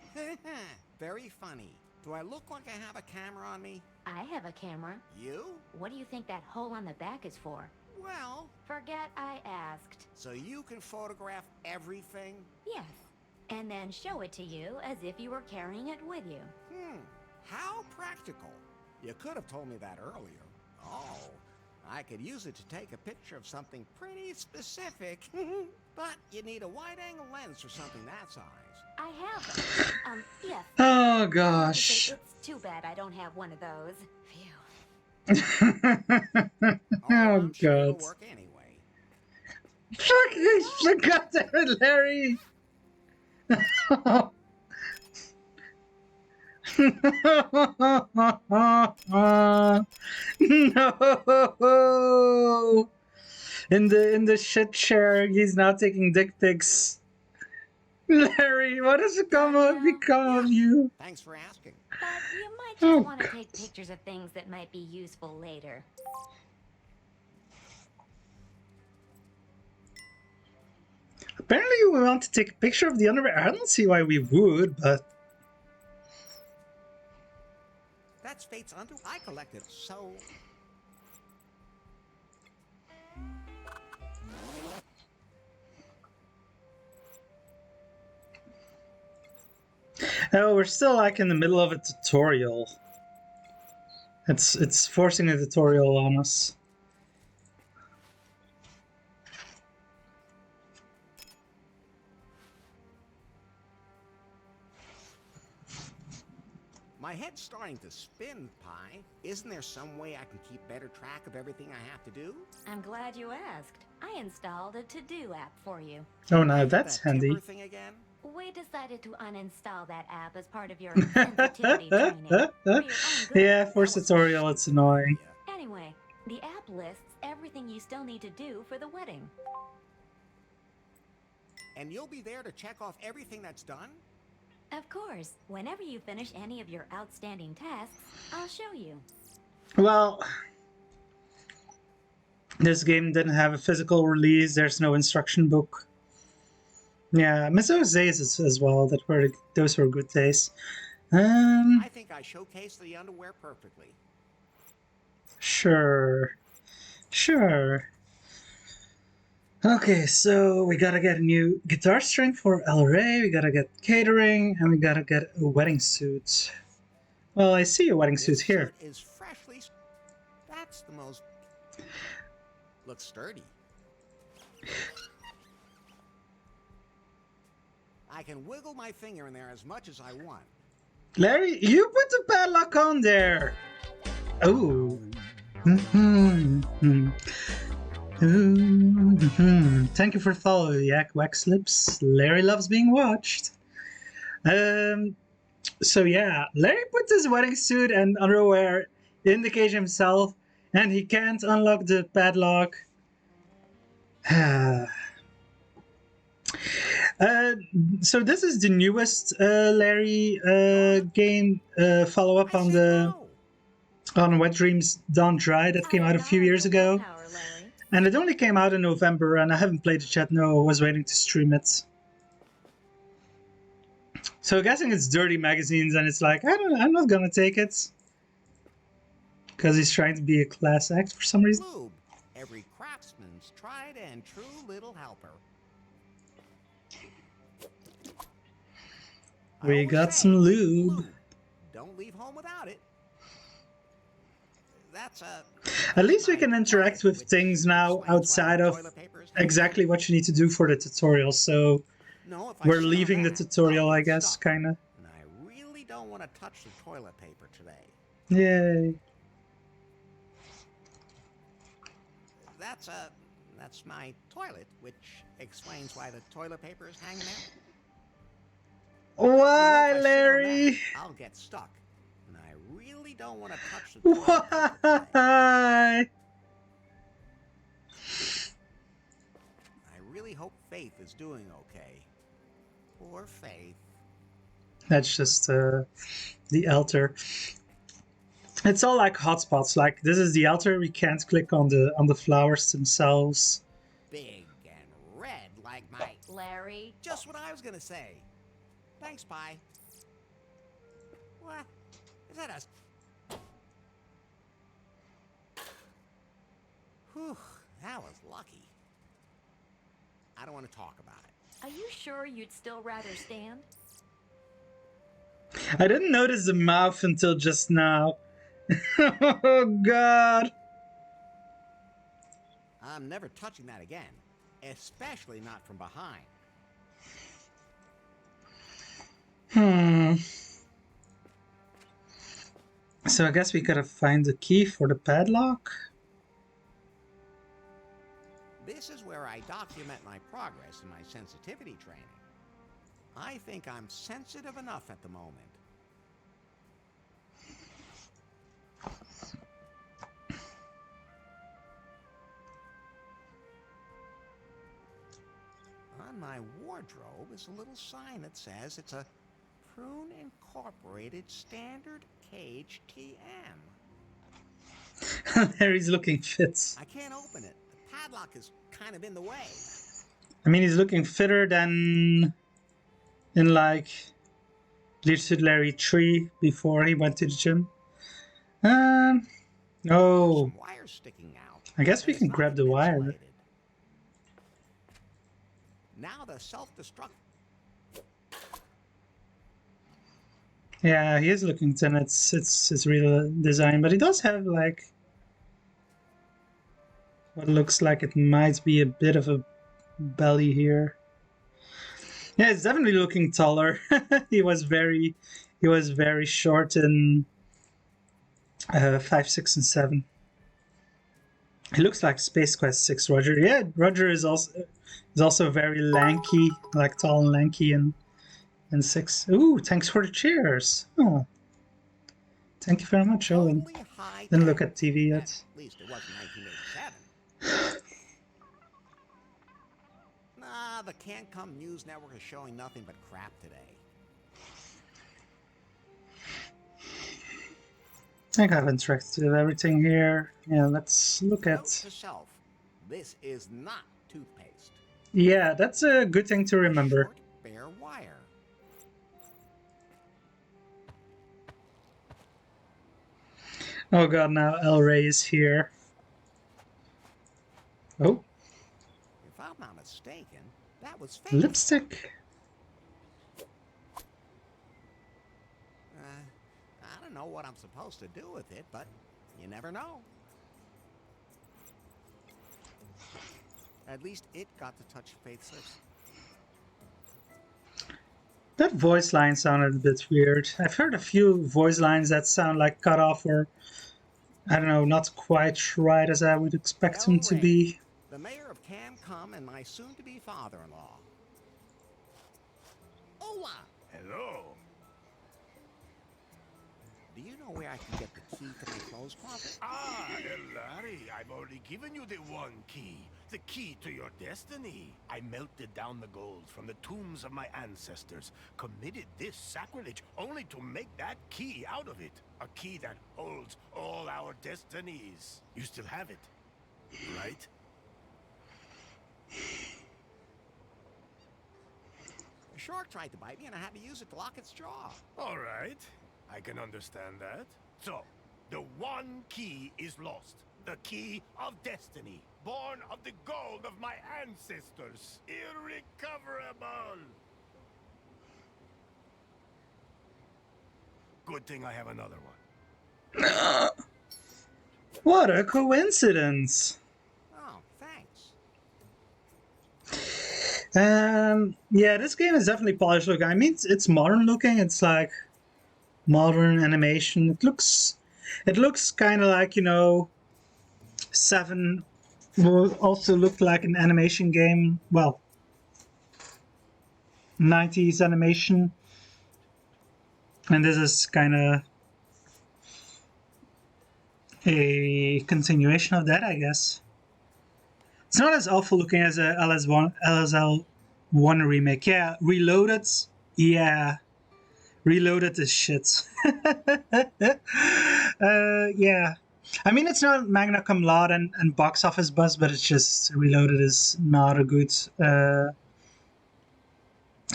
C: Very funny. Do I look like I have a camera on me?
E: I have a camera.
C: You?
E: What do you think that hole on the back is for?
C: Well,
E: Forget I asked.
C: so you can photograph everything?
E: Yes. And then show it to you as if you were carrying it with you.
C: How practical. You could have told me that earlier. Oh, I could use it to take a picture of something pretty specific. But you need a wide-angle lens for something that size.
E: I have them. Yes.
A: Oh gosh.
E: It's too bad I don't have one of those. Phew.
A: Oh
C: I'm sure it'll
A: god.
C: work anyway.
A: Fuck, I forgot that, Larry. No. In the shit chair, he's now taking dick pics. Larry, what has become
C: Yeah.
A: of you?
C: Thanks for asking.
E: But you might just
A: Oh,
E: want to
A: God.
E: take pictures of things that might be useful later.
A: Apparently we want to take a picture of the underwear. I don't see why we would, but...
C: That's Fate's underwear. I collected so.
A: Oh, we're still like in the middle of a tutorial. It's forcing a tutorial on us.
C: My head's starting to spin, Pi. Isn't there some way I can keep better track of everything I have to do?
E: I'm glad you asked. I installed a to-do app for you.
A: Oh,
C: Back
A: now
C: to
A: that's
C: that timber
A: handy.
C: thing again?
E: We decided to uninstall that app as part of your sensitivity training. For your own good.
A: Yeah, for
C: That was a
A: tutorial, it's
C: stupid
A: annoying.
C: idea.
E: Anyway, the app lists everything you still need to do for the wedding.
C: And you'll be there to check off everything that's done?
E: Of course, whenever you finish any of your outstanding tasks, I'll show you.
A: Well, this game didn't have a physical release. There's no instruction book. Yeah, Miss Jose's as well. Those were good days.
C: I think I showcased the underwear perfectly.
A: Sure. Okay, so we gotta get a new guitar string for El Rey, we gotta get catering, and we gotta get a wedding suit. Well, I see a wedding suit
C: This
A: here.
C: suit is freshly. That's the most. Looks sturdy. I can wiggle my finger in there as much as I want.
A: Larry, you put the padlock on there! Oh. Thank you for the follow, Yak Wax Lips. Larry loves being watched. So yeah, Larry put his wedding suit and underwear in the cage himself, and he can't unlock the padlock. So this is the newest Larry game follow-up
C: I
A: on
C: said no.
A: Wet Dreams Don't Dry that came out a few years ago.
E: Larry.
A: And it only came out in November, and I haven't played it yet. No, I was waiting to stream it. So guessing it's Dirty Magazines, and it's like, I'm not gonna take it. Because he's trying to be a class act for some reason.
C: Lube. Every craftsman's tried and true little helper. I
A: We
C: always
A: got
C: say,
A: some lube.
C: Don't leave home without it. That's a.
A: At least we can interact with things now outside of exactly what you need to do for the tutorial, so
C: No, if I
A: we're
C: sit on
A: leaving the
C: that,
A: tutorial,
C: I'll
A: I
C: get
A: guess,
C: stuck.
A: kinda.
C: And I really don't want to touch the toilet paper today.
A: Yay.
C: That's my toilet, which explains why the toilet paper is hanging there.
A: Why,
C: No, if I sit on
A: Larry?
C: that, I'll get stuck. And I really don't want to touch the toilet paper today.
A: Why?
C: I really hope Faith is doing okay. Poor Faith.
A: That's just the altar. It's all like hotspots. Like this is the altar. We can't click on the flowers themselves.
C: Big and red like my...
E: Larry.
C: Just what I was gonna say. Thanks, Pi. What? Is that a... Whew, that was lucky. I don't want to talk about it.
E: Are you sure you'd still rather stand?
A: I didn't notice the mouth until just now. Oh God.
C: I'm never touching that again. Especially not from behind.
A: So I guess we gotta find the key for the padlock.
C: This is where I document my progress in my sensitivity training. I think I'm sensitive enough at the moment. on my wardrobe is a little sign that says it's a Prune Incorporated Standard Cage TM.
A: There he's looking fit.
C: I can't open it. The padlock is kind of in the way.
A: I mean, he's looking fitter than in like Leisure Suit Larry 3 before he went to the gym. No.
C: Some wires sticking out.
A: I guess we
C: It's
A: can
C: not
A: grab the wire.
C: insulated. Now the self-destruct.
A: Yeah, he is looking thin. It's real design, but he does have like what looks like it might be a bit of a belly here. Yeah, it's definitely looking taller. he was very short in 5, 6, and 7. He looks like Space Quest 6 Roger. Yeah, Roger is also very lanky, like tall and lanky and 6. Ooh, thanks for the cheers. Oh. Thank you very much, Owen.
C: Totally high
A: Didn't
C: tech.
A: look at TV yet.
C: At least it wasn't 1987. Nah, the CanCom News Network is showing nothing but crap today.
A: I think I've interacted with everything here. Yeah, let's look
C: Note
A: at...
C: to self, this is not toothpaste.
A: Yeah, that's a good thing to remember.
C: Short, bare wire.
A: Oh god, now El Rey is here. Oh,
C: If I'm not mistaken, that was fake.
A: lipstick.
C: I don't know what I'm supposed to do with it, but you never know. At least it got to touch Faith's lips.
A: That voice line sounded a bit weird. I've heard a few voice lines that sound like cut off or, I don't know, not quite right as I would expect them to be.
C: The mayor of CanCom and my soon-to-be father-in-law. Hola!
B: Hello.
C: Do you know where I can get the key to my clothes closet?
B: Ah, Larry, I've already given you the one key. The key to your destiny. I melted down the gold from the tombs of my ancestors, committed this sacrilege only to make that key out of it. A key that holds all our destinies. You still have it, right?
C: A shark tried to bite me and I had to use it to lock its jaw.
B: All right, I can understand that. So, the one key is lost. The key of destiny, born of the gold of my ancestors. Irrecoverable! Good thing I have another one.
A: What a coincidence!
C: Oh, thanks.
A: Yeah, this game is definitely polished looking. I mean, it's modern looking. It's like modern animation. It looks kind of like, you know, 7 will also look like an animation game. Well, 90s animation. And this is kind of a continuation of that, I guess. It's not as awful looking as a LSL1 remake. Yeah, Reloaded. Yeah. Reloaded is shit. Yeah. I mean, it's not magna cum laude and box office buzz, but it's just Reloaded is not a good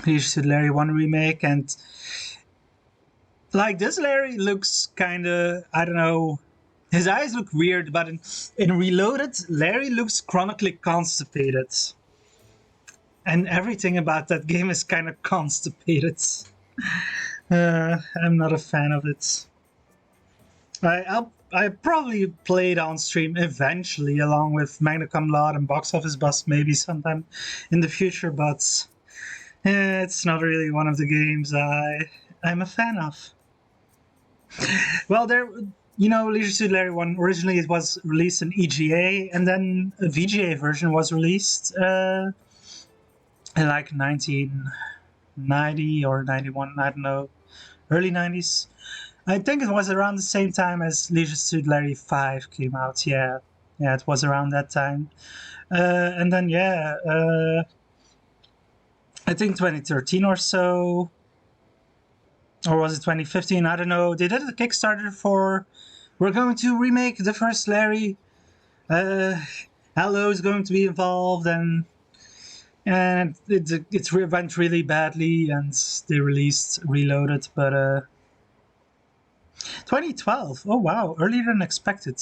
A: Leisure Suit Larry 1 remake. And like this Larry looks kind of, I don't know, his eyes look weird, but in Reloaded, Larry looks chronically constipated. And everything about that game is kind of constipated. I'm not a fan of it. I probably play it on stream eventually, along with Magna Cum Laude and Box Office Bust maybe sometime in the future, but it's not really one of the games I'm a fan of. Well, you know, Leisure Suit Larry 1, originally it was released in EGA, and then a VGA version was released in like 1990 or 91, I don't know, early 90s. I think it was around the same time as Leisure Suit Larry 5 came out. Yeah, it was around that time. And then, yeah, I think 2013 or so. Or was it 2015? I don't know. They did a Kickstarter for, we're going to remake the first Larry. Hello is going to be involved, and it went really badly, and they released Reloaded. But 2012. Oh wow, earlier than expected.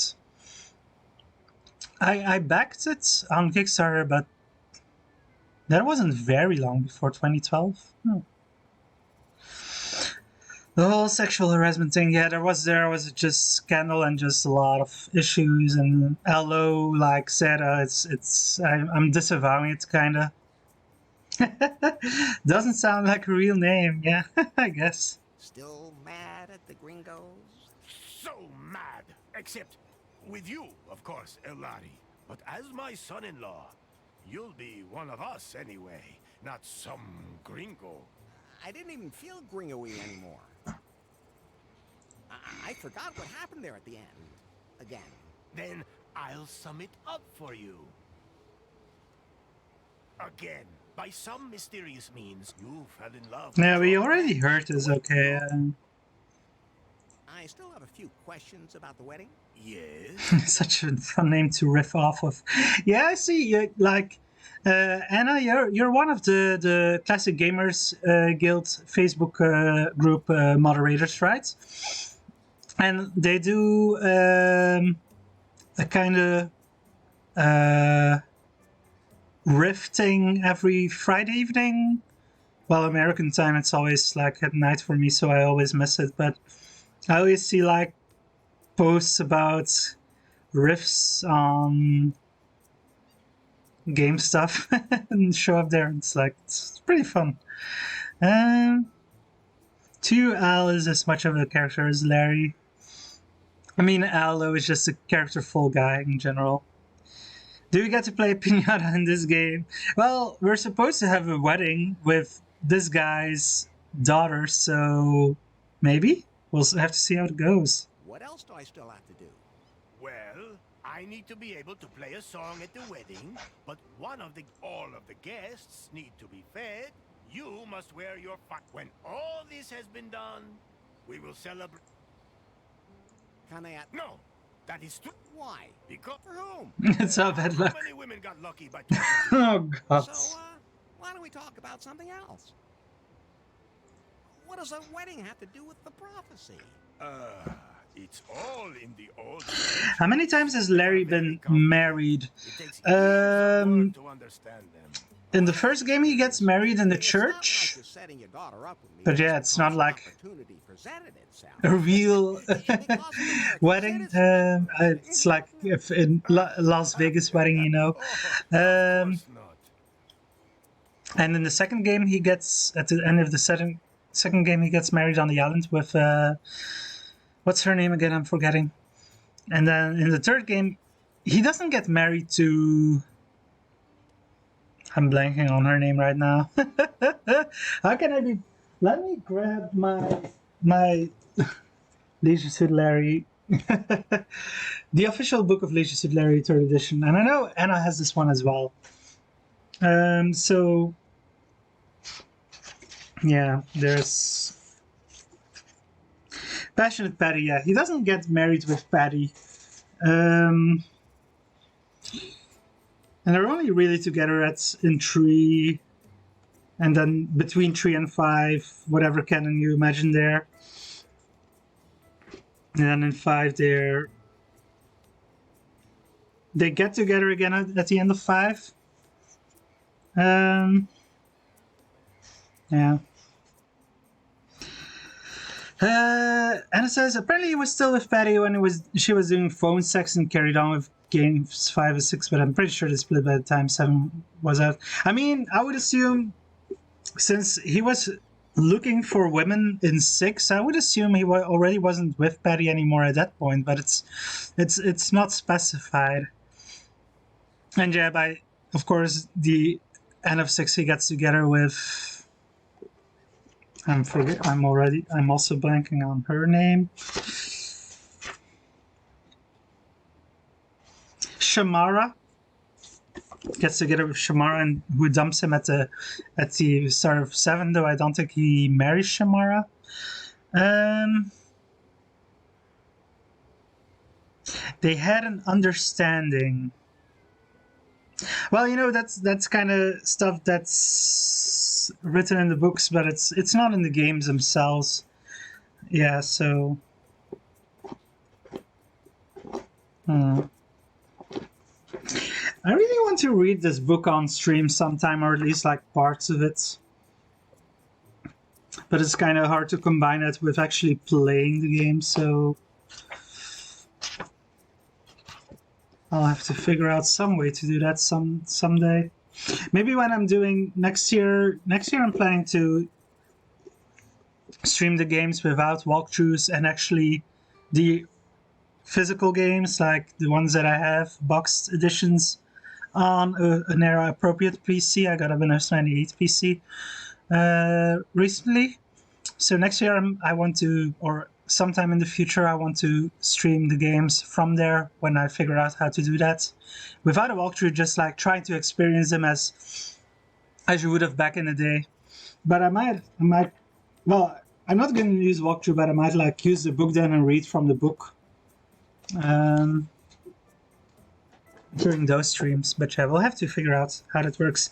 A: I backed it on Kickstarter, but that wasn't very long before 2012. No. The whole sexual harassment thing, yeah, there was just scandal and just a lot of issues, and LO like said, I'm disavowing it, kinda. Doesn't sound like a real name, yeah, I guess.
C: Still mad at the gringos?
B: So mad! Except with you, of course, Elari. But as my son-in-law, you'll be one of us anyway, not some gringo.
C: I didn't even feel gringo-y anymore. I forgot what happened there at the end. Again.
B: Then I'll sum it up for you. Again, by some mysterious means, you fell in love.
A: Yeah, we already heard this, okay.
C: I still have a few questions about the wedding.
B: Yes?
A: Such a fun name to riff off of. Yeah, I see. Like, Anna, you're one of the Classic Gamers Guild Facebook group moderators, right? And they do a kind of riff thing every Friday evening. Well, American time, it's always like at night for me, so I always miss it. But I always see like posts about riffs on game stuff and show up there. It's pretty fun. 2Al is as much of a character as Larry. I mean, Al is just a characterful guy in general. Do we get to play Pinata in this game? Well, we're supposed to have a wedding with this guy's daughter, so maybe? We'll have to see how it goes.
C: What else do I still have to do?
B: Well, I need to be able to play a song at the wedding, but all of the guests need to be fed. You must wear your When all this has been done, we will celebrate.
C: Can I
B: No, that is too.
C: Why?
B: Because
C: For whom?
A: It's all bad
B: how
A: luck.
B: many women got lucky by talking to you?
A: Oh, God.
C: So, why don't we talk about something else? What does a wedding have to do with the prophecy?
B: It's all in the old.
A: How many times has Larry been married?
B: It takes years of work to understand them.
A: In the first game, he gets married in the
C: It's not like
A: church.
C: you're setting your daughter up with me
A: But
C: just
A: yeah, it's not
C: because an
A: like
C: opportunity presented itself.
A: a real
C: Because of American
A: wedding.
C: citizenship.
A: It's like if in Las Vegas wedding, you know.
B: Of
A: Um,
B: course not.
A: and in the second game, he gets at the end of the second game, he gets married on the island with what's her name again? I'm forgetting. And then in the third game, he doesn't get married to. I'm blanking on her name right now. How can I be? Let me grab my Leisure Suit Larry, the official book of Leisure Suit Larry third edition, and I know Anna has this one as well. So yeah, there's Passionate Patty. Yeah, he doesn't get married with Patty. And they're only really together in 3, and then between 3 and 5, whatever canon you imagine there. And then in 5, they get together again at the end of 5. Yeah. And it says apparently he was still with Patty when she was doing phone sex and carried on with games 5 and 6, but I'm pretty sure they split by the time 7 was out. I mean, I would assume since he was looking for women in 6, I would assume he already wasn't with Patty anymore at that point, but it's not specified. And yeah, by of course the end of 6 he gets together with I'm also blanking on her name. Shamara. gets together with Shamara and who dumps him at the start of 7, though I don't think he marries Shamara. They had an understanding. Well, you know, that's kind of stuff that's written in the books, but it's not in the games themselves. Yeah, so. I really want to read this book on stream sometime, or at least like parts of it. But it's kind of hard to combine it with actually playing the game, so I'll have to figure out some way to do that someday. Maybe when I'm doing next year I'm planning to stream the games without walkthroughs and actually the physical games, like the ones that I have, boxed editions, on an era appropriate PC. I got a Windows 98 PC recently. So next year I want to, or sometime in the future, I want to stream the games from there when I figure out how to do that. Without a walkthrough, just like trying to experience them as you would have back in the day. But I might, well, I'm not going to use walkthrough, but I might like use the book then and read from the book during those streams. But yeah, we'll have to figure out how that works.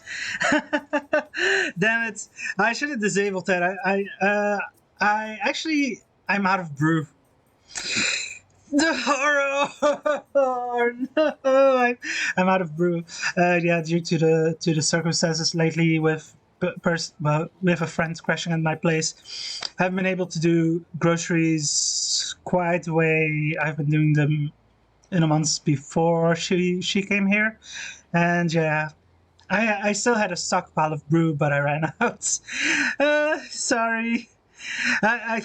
A: Damn it! I should have disabled that. I actually, I'm out of brew. The horror! No, I'm out of brew. Yeah, due to the circumstances lately with with a friend crashing at my place, I haven't been able to do groceries quite the way I've been doing them in the months before she came here, and yeah. I still had a stockpile of brew, but I ran out. Sorry. I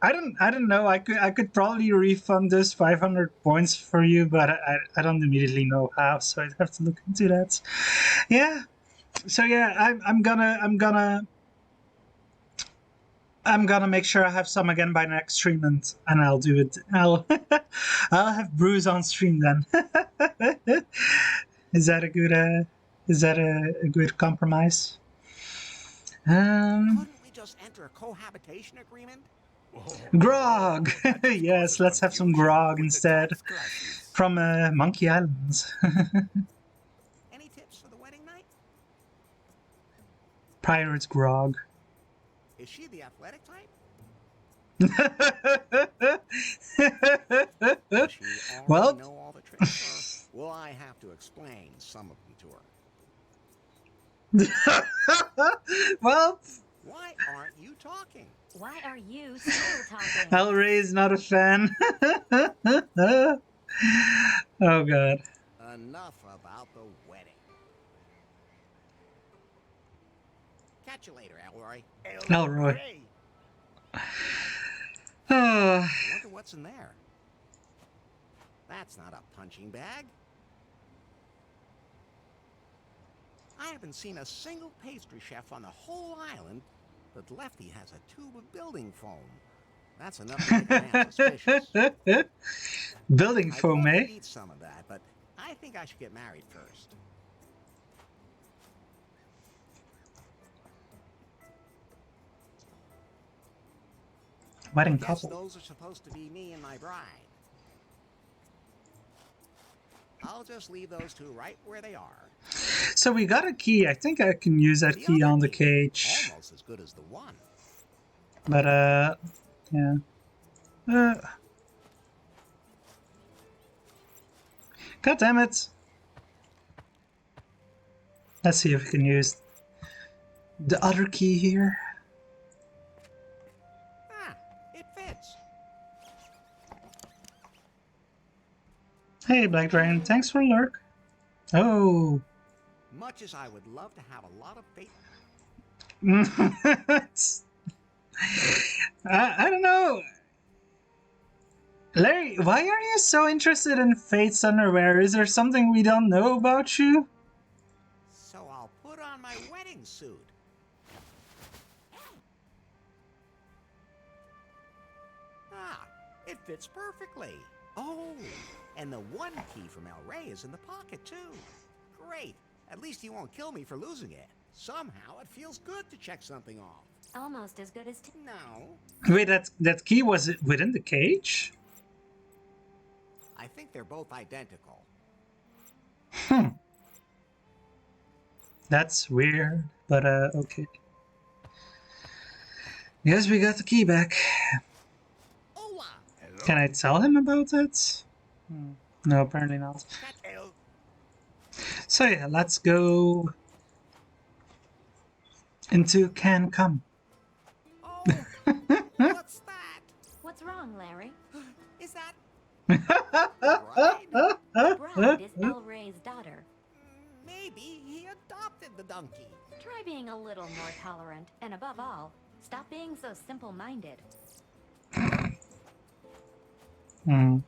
A: don't know. I could probably refund those 500 points for you, but I don't immediately know how, so I'd have to look into that. Yeah. So yeah, I'm gonna make sure I have some again by next stream, and I'll do it. I'll have brews on stream then. Is that a good compromise?
C: Couldn't we just enter a cohabitation agreement?
A: Grog! Yes, let's have some grog instead. From Monkey Islands.
C: Any tips for the wedding night?
A: Pirate's grog.
C: Is she the athletic type? Does she already
A: Well,
C: know all the tricks, or will I have to explain some of them to her?
A: well,
C: Why aren't you talking?
E: Why are you still talking?
A: Elray's not a fan. Oh god.
C: Enough about the wedding. Catch you later, Elroy.
A: Elroy.
C: I wonder what's in there. That's not a punching bag. I haven't seen a single pastry chef on the whole island, but Lefty has a tube of building foam. That's enough to make a man suspicious.
A: Building foam,
C: I'd love
A: eh?
C: to eat some of that, but I think I should get married first.
A: Wedding
C: Guess
A: couple.
C: those are supposed to be me and my bride. I'll just leave those two right where they are.
A: So we got a key. I think I can use that key
C: other
A: on the
C: key,
A: cage.
C: almost as good as the one.
A: But yeah. God damn it. Let's see if we can use the other key here.
C: Ah, it fits.
A: Hey, Black Dragon, thanks for lurk. Oh.
C: Much as I would love to have a lot of faith.
A: I don't know. Larry, why are you so interested in Fate's underwear? Is there something we don't know about you?
C: So I'll put on my wedding suit. Ah, it fits perfectly. Oh, and the one key from El Rey is in the pocket, too. Great. At least he won't kill me for losing it. Somehow it feels good to check something off.
E: Almost as good as
C: No,
A: Wait, that key was it within the cage?
C: I think they're both identical.
A: Hmm. That's weird, but okay. Yes, we got the key back.
C: Hola!
B: Hello?
A: Can I tell him about that? No, apparently not.
B: El-
A: So yeah, let's go into Can Come.
C: Oh, what's that?
E: What's wrong, Larry?
C: Is that the bride?
E: The bride is El Rey's daughter.
C: Maybe he adopted the donkey.
E: Try being a little more tolerant, and above all, stop being so simple-minded.
A: Hmm.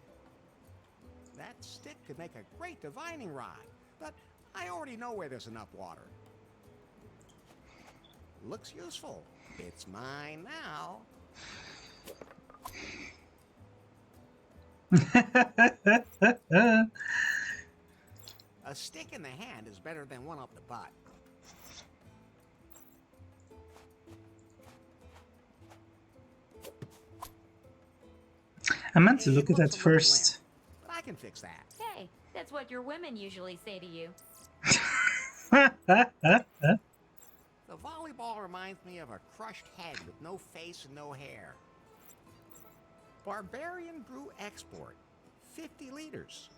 C: That stick could make a great divining rod, but I already know where there's enough water. Looks useful. It's mine now. A stick in the hand is better than one up the butt.
A: I meant to
C: It
A: look at
C: looks
A: that
C: a little
A: first.
C: limp, but I can fix that.
E: Hey, that's what your women usually say to you.
C: The volleyball reminds me of a crushed head with no face and no hair. Barbarian Brew Export. 50 liters.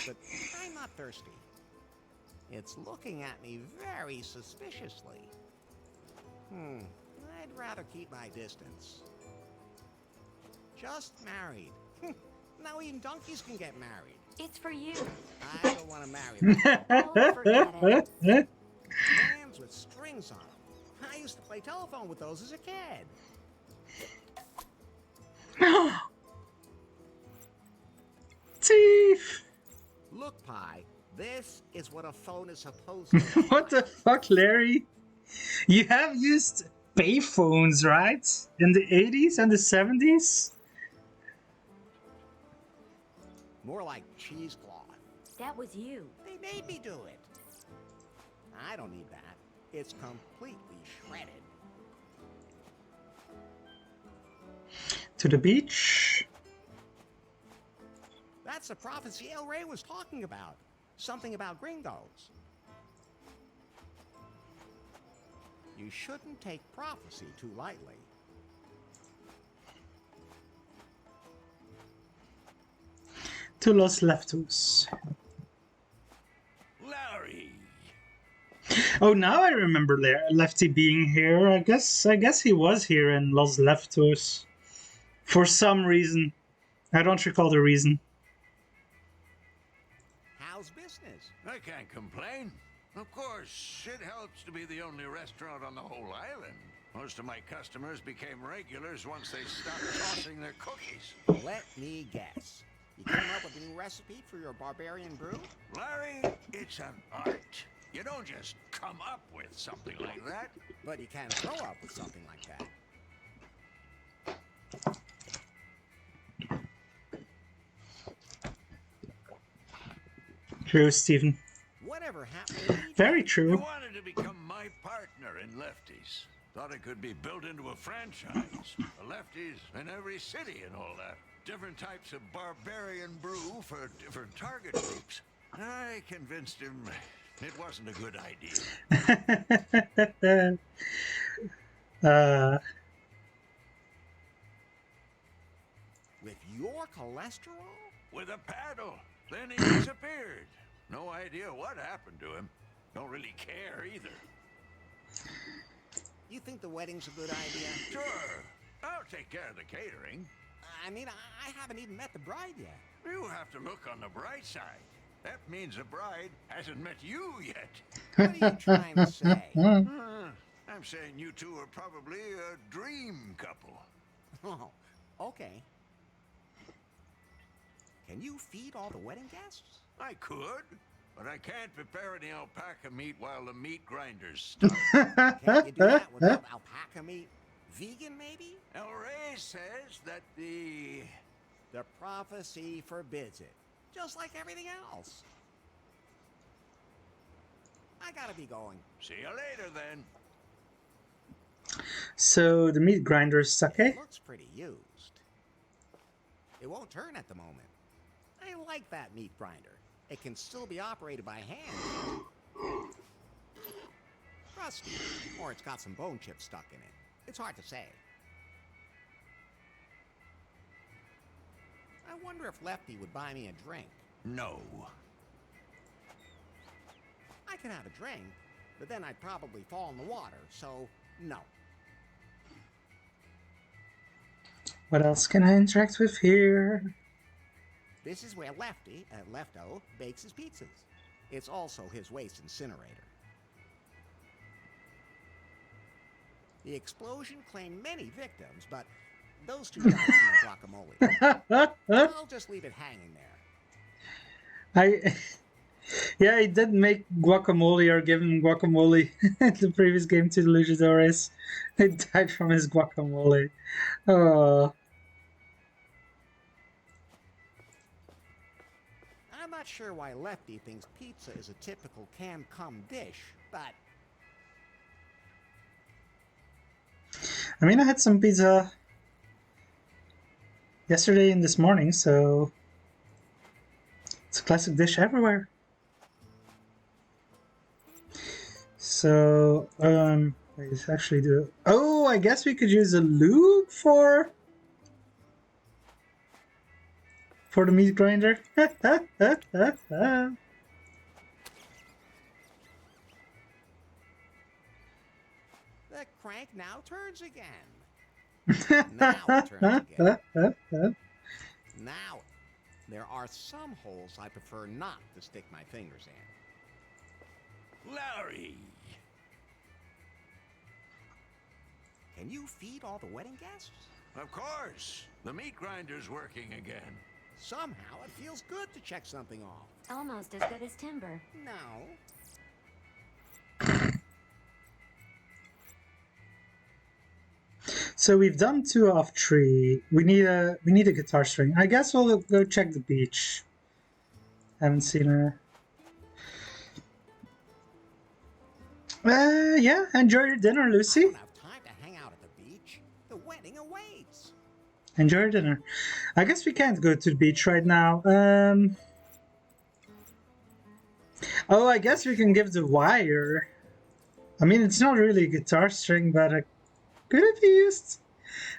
C: But I'm not thirsty. It's looking at me very suspiciously. I'd rather keep my distance. Just married. Now even donkeys can get married.
E: It's for you.
C: I don't want to marry them.
E: Oh, forget it.
C: Hands with strings on them. I used to play telephone with those as a kid.
A: Thief!
C: Look, Pi, this is what a phone is supposed to look
A: What the
C: like.
A: fuck, Larry? You have used payphones, right? In the 80s and the 70s?
C: More like cheesecloth.
E: That was you.
C: They made me do it. I don't need that. It's completely shredded.
A: To the beach?
C: That's the prophecy El Rey was talking about. Something about gringos. You shouldn't take prophecy too lightly.
A: To Los Leftos.
B: Larry!
A: Oh, now I remember Lefty being here. I guess he was here in Los Leftos. For some reason. I don't recall the reason.
C: How's business?
D: I can't complain. Of course, it helps to be the only restaurant on the whole island. Most of my customers became regulars once they stopped tossing their cookies.
C: Let me guess. You came up with a new recipe for your barbarian brew?
D: Larry, it's an art. You don't just come up with something like that.
C: But you can grow up with something like that.
A: True, Stephen.
C: Whatever happened to DJ?
A: Very
D: I
A: true.
D: wanted to become my partner in Lefties. Thought it could be built into a franchise. Lefties in every city and all that. Different types of barbarian brew for different target groups. I convinced him it wasn't a good idea.
C: With your cholesterol?
D: With a paddle. Then he disappeared. No idea what happened to him. Don't really care either.
C: You think the wedding's a good idea?
D: Sure. I'll take care of the catering.
C: I mean, I haven't even met the bride yet.
D: You have to look on the bright side. That means the bride hasn't met you yet.
C: What are you trying to say?
D: I'm saying you two are probably a dream couple.
C: Oh, okay. Can you feed all the wedding guests?
D: I could, but I can't prepare any alpaca meat while the meat grinders start.
C: Can't you do that without alpaca meat? Vegan, maybe?
D: El Rey says that the...
C: The prophecy forbids it. just like everything else. I gotta be going.
D: See you later, then.
A: So the meat grinder is
C: It
A: sake.
C: looks pretty used. It won't turn at the moment. I like that meat grinder. It can still be operated by hand. Rusty, or it's got some bone chips stuck in it. It's hard to say. I wonder if Lefty would buy me a drink.
D: No.
C: I could have a drink, but then I'd probably fall in the water, so no.
A: What else can I interact with here?
C: This is where Lefty, at Lefto, bakes his pizzas. It's also his waste incinerator. The explosion claimed many victims, but those two died from their guacamole. I'll just leave it hanging there.
A: Yeah, he did make guacamole or give him guacamole in the previous game to the Luchadores. He died from his guacamole. Oh.
C: I'm not sure why Lefty thinks pizza is a typical can-cum dish, but
A: I mean, I had some pizza yesterday and this morning, so it's a classic dish everywhere. So, let's actually do. Oh, I guess we could use a lube for the meat grinder.
C: the crank now turns again. Now it turns again. Now, there are some holes I prefer not to stick my fingers in.
D: Larry!
C: Can you feed all the wedding guests?
D: Of course. The meat grinder's working again.
C: Somehow it feels good to check something off.
E: Almost as good as timber.
C: No.
A: So we've done 2 off 3. We need a guitar string. I guess we'll go check the beach. Haven't seen her. Yeah. Enjoy your dinner,
C: I
A: Lucy.
C: don't have time to hang out at the beach. The wedding awaits.
A: Enjoy your dinner. I guess we can't go to the beach right now. Oh, I guess we can give the wire. I mean, it's not really a guitar string, but could it be used?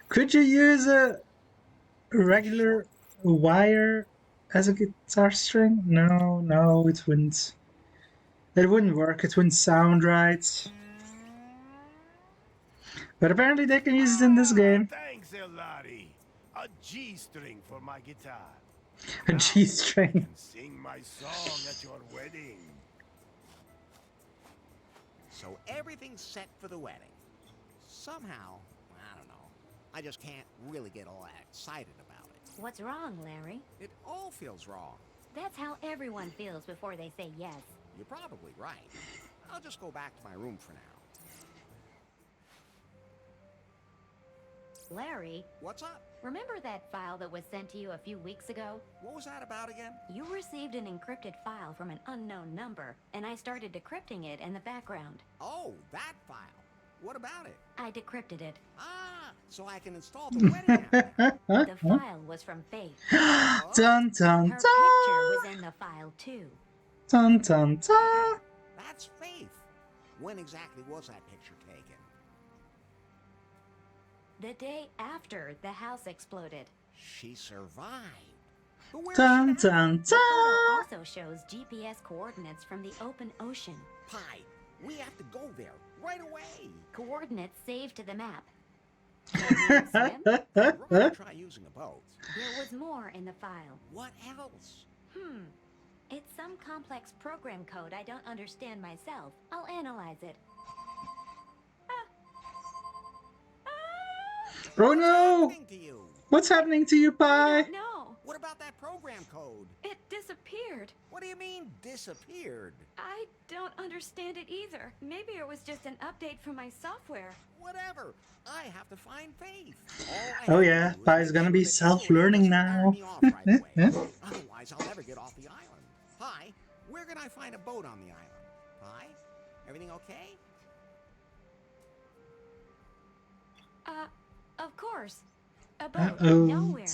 A: Could you use a regular wire as a guitar string? No, it wouldn't. It wouldn't work. It wouldn't sound right. But apparently they can use it in this game.
B: Thanks, Elari. A G-string for my guitar.
A: A
B: Now
A: G
B: I
A: string.
B: can sing my song at your wedding.
C: So everything's set for the wedding. Somehow, I don't know, I just can't really get all that excited about it.
E: What's wrong, Larry?
C: It all feels wrong.
E: That's how everyone feels before they say yes.
C: You're probably right. I'll just go back to my room for now.
E: Larry,
C: What's up?
E: remember that file that was sent to you a few weeks ago?
C: What was that about again?
E: You received an encrypted file from an unknown number, and I started decrypting it in the background.
C: Oh, that file. What about it?
E: I decrypted it.
C: Ah, so I can install the wedding app now.
E: The file was from Faith.
A: Dun dun
E: Her picture
A: dun.
E: was in the file, too.
A: Dun dun dun.
C: That's Faith. When exactly was that picture taken?
E: The day after the house exploded.
C: She survived. But where's
A: Dun
C: she now?
A: dun
E: The
A: dun.
E: photo also shows GPS coordinates from the open ocean.
C: Pi, we have to go there right away.
E: Coordinates saved to the map. Can you swim?
C: I'd rather try using a boat.
E: There was more in the file.
C: What else?
E: It's some complex program code I don't understand myself. I'll analyze it.
A: Oh no!
C: Happening to you?
A: What's happening to you, Pi?
E: No,
C: What about that program code?
E: it disappeared. disappeared.
C: What do you mean, disappeared?
E: I don't understand it either. Maybe it was just an update from my software.
C: Whatever. I have to find Faith.
A: Oh yeah, Pi's gonna be self-learning now.
C: Me off right away. Otherwise, I'll never get off the island. Pi, where can I find a boat on the island? Pi, everything okay?
E: Of course. A boat.
A: Uh-oh.
E: Nowhere.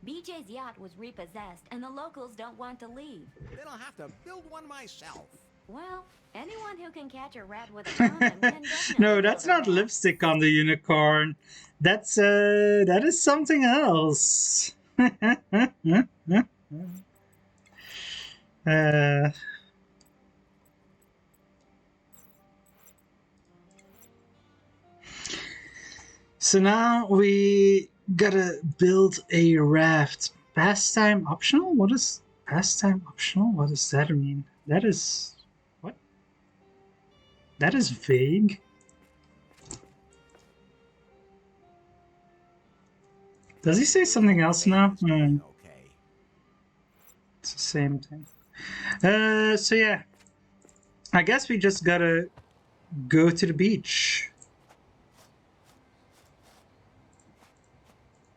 E: BJ's yacht was repossessed, and the locals don't want to leave.
C: Then I'll have to build one myself.
E: Well, anyone who can catch a rat with a condom can definitely
A: No, that's
E: build a
A: not
E: raft.
A: lipstick on the unicorn. That is something else. So now we gotta build a raft. Pastime optional? What is pastime optional? What does that mean? That is... what? That is vague. Does he say something else now?
C: Okay.
A: It's the same thing. So yeah. I guess we just gotta go to the beach.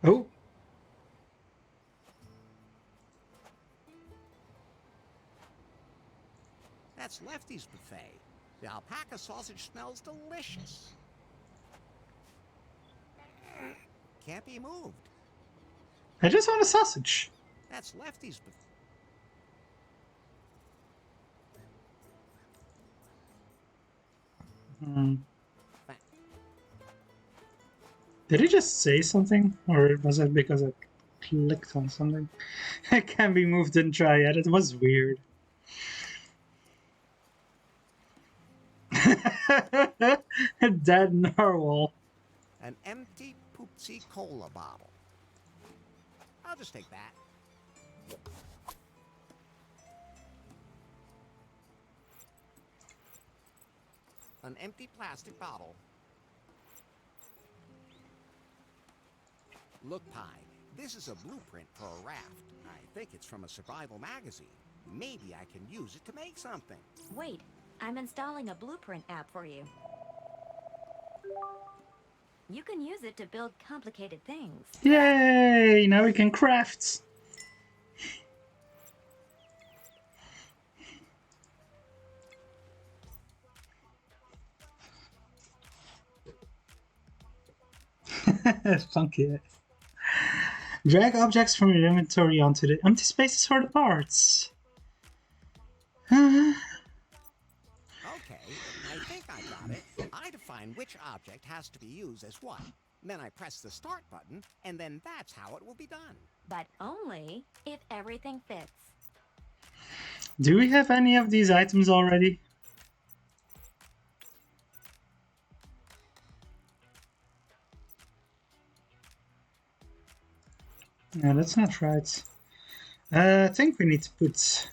A: Oh.
C: That's Lefty's buffet. The alpaca sausage smells delicious. Can't be moved.
A: I just want a sausage.
C: That's Lefty's buffet.
A: Did he just say something? Or was it because I clicked on something? It can't be moved and try yet. It was weird. Dead narwhal.
C: An empty poopsie cola bottle. I'll just take that. An empty plastic bottle. Look, Pi, this is a blueprint for a raft. I think it's from a survival magazine. Maybe I can use it to make something.
E: Wait, I'm installing a blueprint app for you. You can use it to build complicated things.
A: Yay! Now we can craft. Funky. Drag objects from your inventory onto the empty spaces for the parts.
C: Okay, I think I got it. I define which object has to be used as what. Then I press the start button, and then that's how it will be done.
E: But only if everything fits.
A: Do we have any of these items already? No, that's not right. I think we need to put...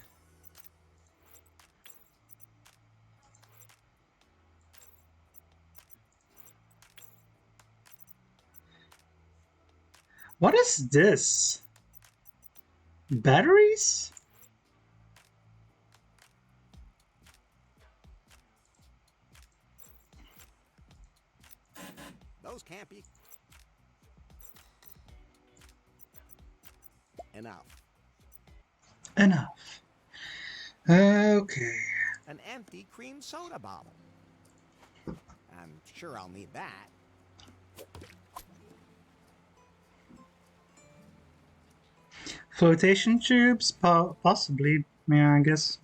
A: What is this? Batteries?
C: Those can't be... Enough.
A: Enough. Okay.
C: An empty cream soda bottle. I'm sure I'll need that.
A: Flotation tubes? Possibly. Yeah, I guess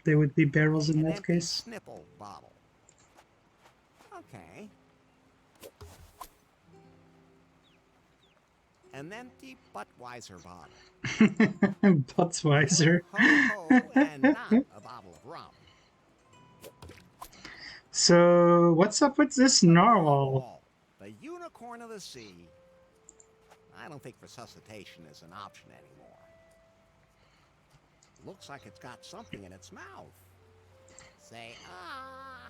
A: they would be barrels in
C: An
A: that
C: empty
A: case.
C: snipple bottle. Okay. An empty Budweiser bottle.
A: Budweiser.
C: Ho, ho, and not a bottle of rum.
A: So, what's up with this narwhal?
C: The unicorn of the sea. I don't think resuscitation is an option anymore. Looks like it's got something in its mouth. Say, ah.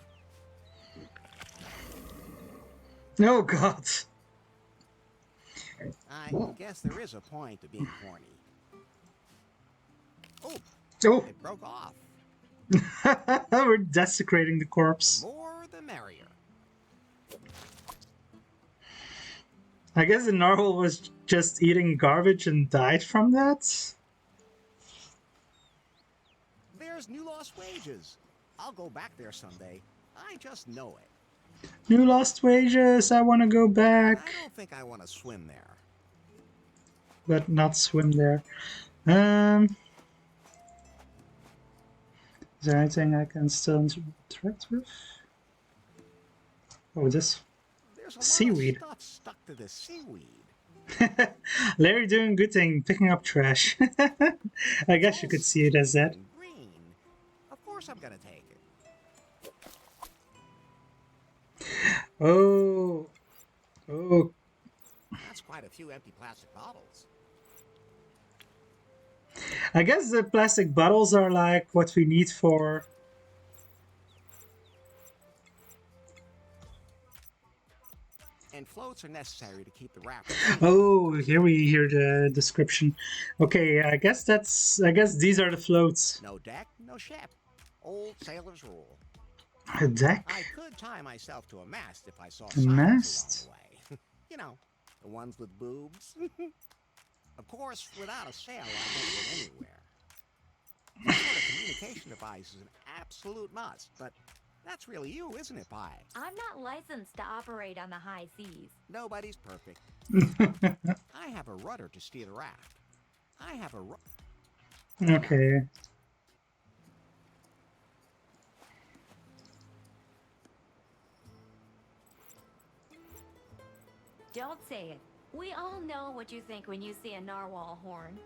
A: Oh god.
C: I guess there is a point to being horny. Oh,
A: Oh,
C: it broke off.
A: we're desecrating the
C: The
A: corpse.
C: more the merrier.
A: I guess the narwhal was just eating garbage and died from that.
C: There's new lost wages. I'll go back there someday. I just know it.
A: New lost wages. I want to go
C: I
A: back,
C: don't think I want to swim there.
A: but not swim there. Is there anything I can still interact with? Oh, this
C: There's a
A: seaweed.
C: lot of stuff stuck to the seaweed.
A: Larry doing good thing, picking up trash. I guess you could see it as that.
C: And green. Of course I'm gonna take it.
A: Oh, oh,
C: That's quite a few empty plastic bottles.
A: I guess the plastic bottles are like what we need for.
C: And floats are necessary to keep the raft.
A: Oh, here we hear the description. Okay, I guess these are the floats.
C: No deck, no ship. Old sailor's rule.
A: A deck?
C: I could tie myself to a mast if I saw
A: A
C: signs
A: mast?
C: along the way. You know, the ones with boobs. Of course, without a sail, I can't get anywhere. This sort of communication device is an absolute must, but that's really you, isn't it, Pi?
E: I'm not licensed to operate on the high seas.
C: Nobody's perfect. I have a rudder to steer the raft. I have a
A: Okay.
E: Don't say it. We all know what you think when you see a narwhal horn.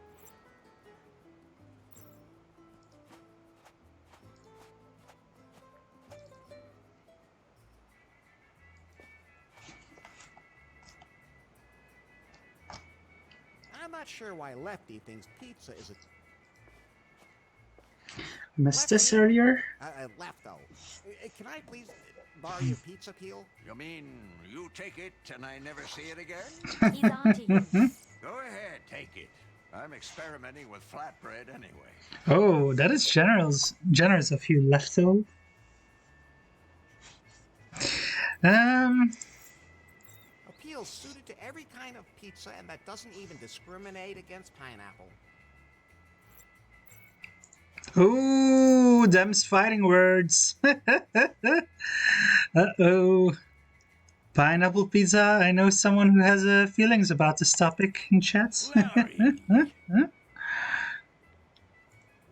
C: I'm not sure why Lefty thinks pizza is a...
A: Missed this earlier?
C: Lefto. Can I please borrow your pizza peel?
D: You mean you take it and I never see it again?
E: He's on to you.
D: Go ahead, take it. I'm experimenting with flatbread anyway.
A: Oh, that is generous of you, Lefto.
C: A peel suited to every kind of pizza and that doesn't even discriminate against pineapple.
A: Ooh, them's fighting words. Uh-oh. Pineapple pizza. I know someone who has feelings about this topic in chat.
B: Larry!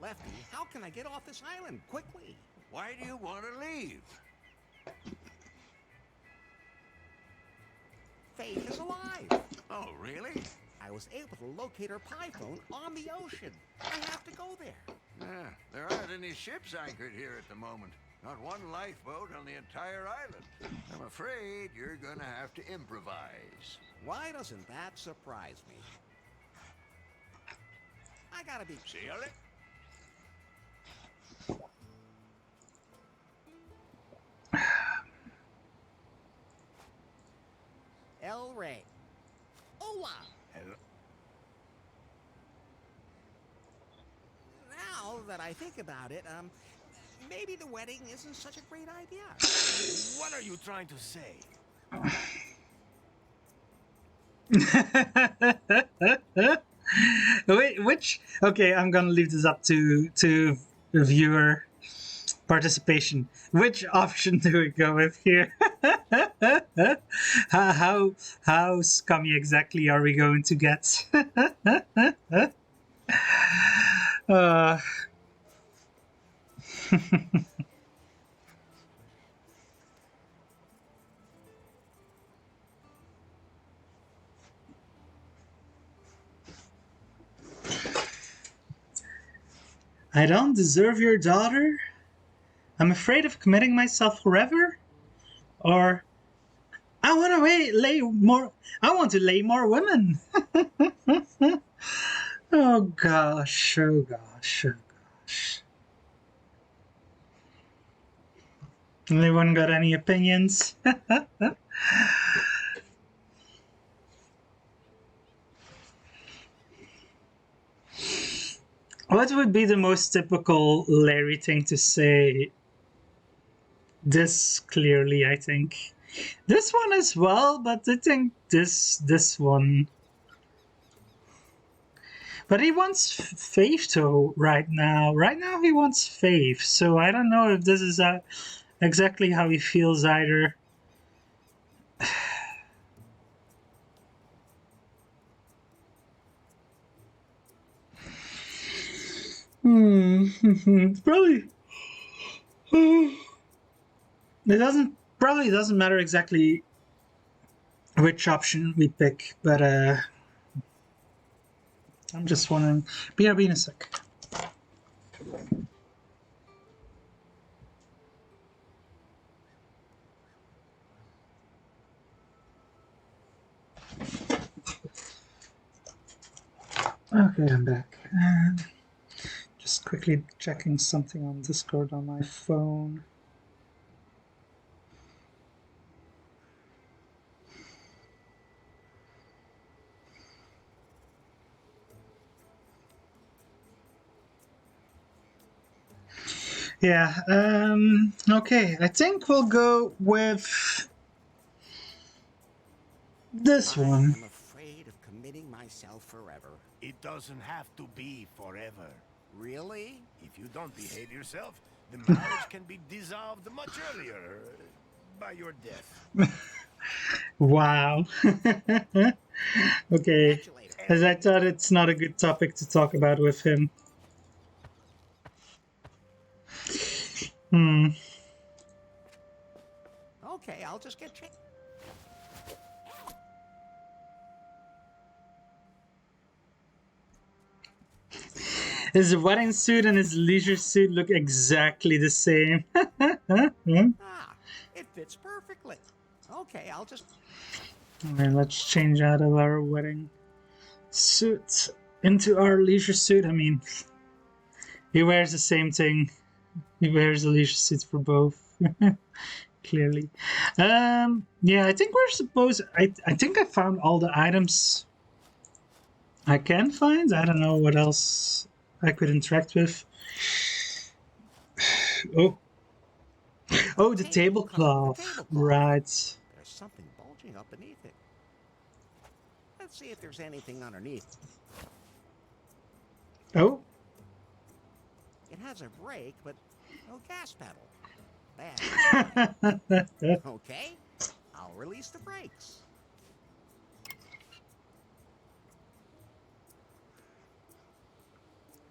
C: Lefty, how can I get off this island quickly?
D: Why do you want to leave?
C: Faith is alive.
D: Oh, really?
C: I was able to locate her pie phone on the ocean. I have to go there.
D: Yeah, there aren't any ships anchored here at the moment. Not one lifeboat on the entire island. I'm afraid you're gonna have to improvise.
C: Why doesn't that surprise me? I gotta be...
D: See you later.
C: El Rey. Hola!
D: Hello.
C: Now that I think about it, maybe the wedding isn't such a great idea.
B: What are you trying to say?
A: Wait, which? Okay, I'm gonna leave this up to viewer participation. Which option do we go with here? how scummy exactly are we going to get? uh, I don't deserve your daughter? I'm afraid of committing myself forever? Or I want to lay more. I want to lay more women. Oh gosh! Oh gosh! Oh gosh! Anyone got any opinions? What would be the most typical Larry thing to say? This clearly, I think. This one as well, but I think this one. But he wants Faith though right now. Right now he wants Faith, so I don't know if this is exactly how he feels either. Probably. It doesn't matter exactly which option we pick, but I'm just wondering. BRB in a sec. Okay, I'm back. And just quickly checking something on Discord on my phone. Yeah, okay, I think we'll go with this one.
C: I'm afraid of committing myself forever.
B: It doesn't have to be forever.
C: Really?
B: If you don't behave yourself, the marriage can be dissolved much earlier by your death.
A: Wow. Okay,
C: Catch you later.
A: as I thought it's not a good topic to talk about with him.
C: Okay, I'll just get changed.
A: His wedding suit and his leisure suit look exactly the same.
C: Ah, it fits perfectly. Okay, I'll just...
A: Alright, let's change out of our wedding suit into our leisure suit. I mean, he wears the same thing. He wears a leisure suit for both. Clearly. Yeah, I think we're supposed... I think I found all the items I can find. I don't know what else I could interact with. Oh. Oh, the tablecloth. Right.
C: There's something bulging up beneath it. Let's see if there's anything underneath.
A: Oh.
C: It has a brake, but no gas pedal. Bad. Okay, I'll release the brakes.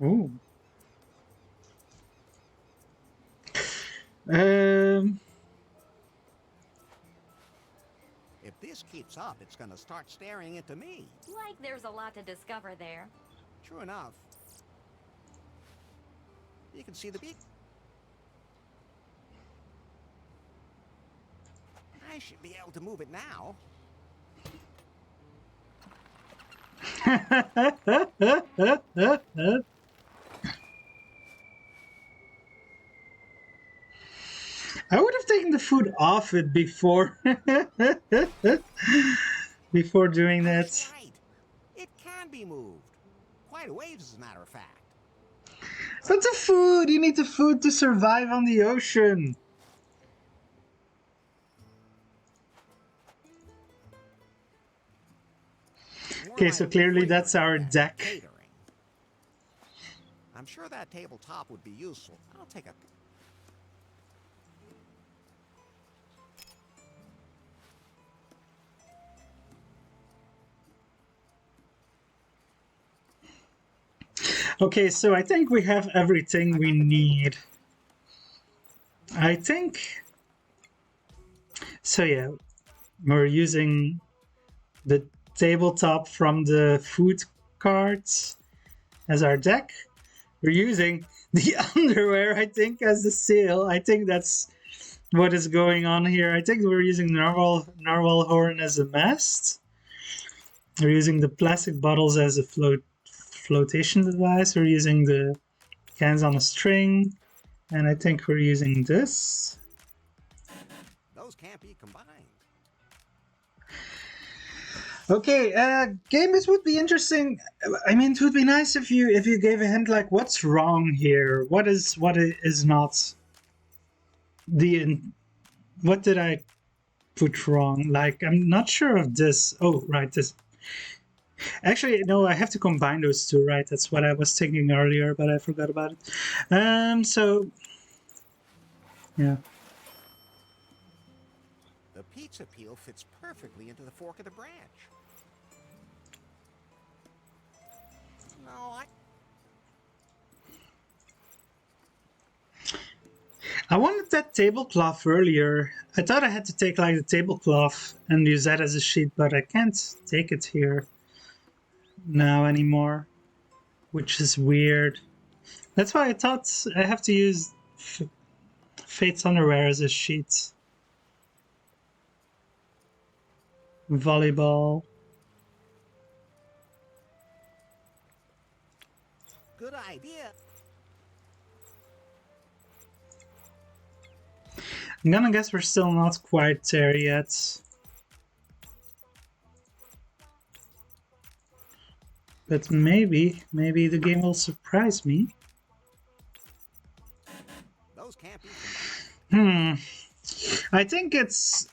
A: Ooh. Um.
C: If this keeps up, it's gonna start staring into me.
E: Like there's a lot to discover there.
C: True enough. You can see the beak. I should be able to move it now.
A: I would have taken the food off it before before doing that.
C: That's right. It can be moved. Quite a ways, as a matter of fact.
A: But the food! You need the food to survive on the ocean. Okay, so clearly that's our deck.
C: Catering. I'm sure that tabletop would be useful. I'll take a...
A: Okay, so I think we have everything we need. I think... So yeah, we're using the tabletop from the food carts as our deck. We're using the underwear, I think, as the sail. I think that's what is going on here. I think we're using narwhal horn as a mast. We're using the plastic bottles as a flotation device. We're using the cans on a string. And I think we're using this.
C: Those can't be combined.
A: Okay, game. It would be interesting. I mean, it would be nice if you gave a hint like what's wrong here. What is not the what did I put wrong? Like I'm not sure of this. Oh, right, this. Actually, no, I have to combine those two, right? That's what I was thinking earlier, but I forgot about it. So yeah.
C: The pizza peel fits perfectly into the fork of the branch. No,
A: I wanted that tablecloth earlier. I thought I had to take like the tablecloth and use that as a sheet, but I can't take it here now anymore, which is weird. That's why I thought I have to use Fate's underwear as a sheet. Volleyball.
C: good idea.
A: I'm gonna guess we're still not quite there yet. But maybe the game will surprise me.
C: Those can't be combined.
A: I think it's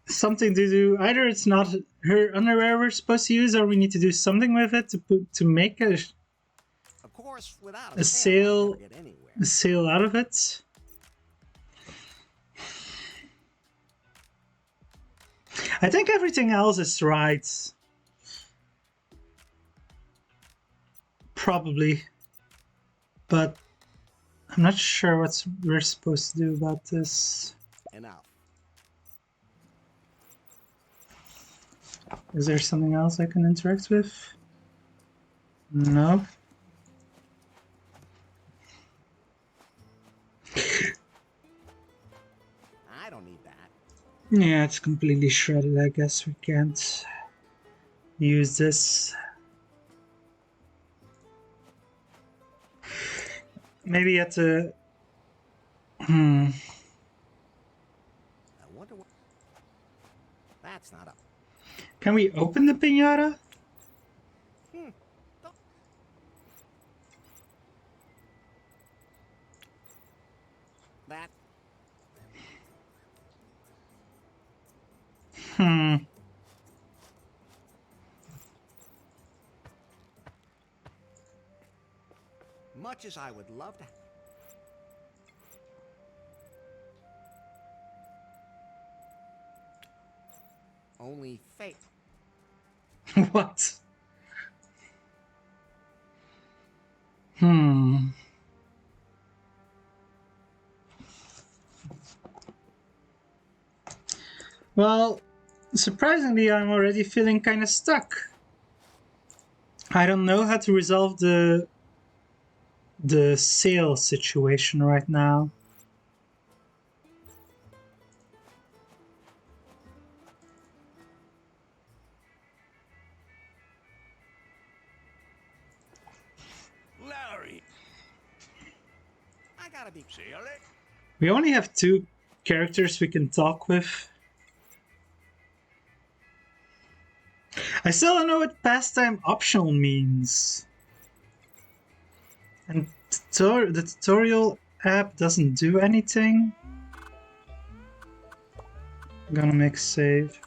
A: something to do. Either it's not her underwear we're supposed to use, or we need to do something with it to make
C: Of course, without
A: a
C: a sail,
A: sail
C: I'd never get anywhere.
A: a sail out of it. I think everything else is right. Probably. But I'm not sure what we're supposed to do about this.
C: Enough.
A: Is there something else I can interact with? No.
C: I don't need that.
A: Yeah, it's completely shredded. I guess we can't use this. Maybe at the...
C: I wonder what. That's not up.
A: Can we open the piñata?
C: Don't- That. Much as I would love to. Only fate.
A: What? Hmm. Well, surprisingly, I'm already feeling kind of stuck. I don't know how to resolve the sale situation right now.
D: Larry,
C: I gotta be.
D: see you later.
A: We only have 2 characters we can talk with. I still don't know what pastime optional means. And the tutorial app doesn't do anything. I'm gonna make save.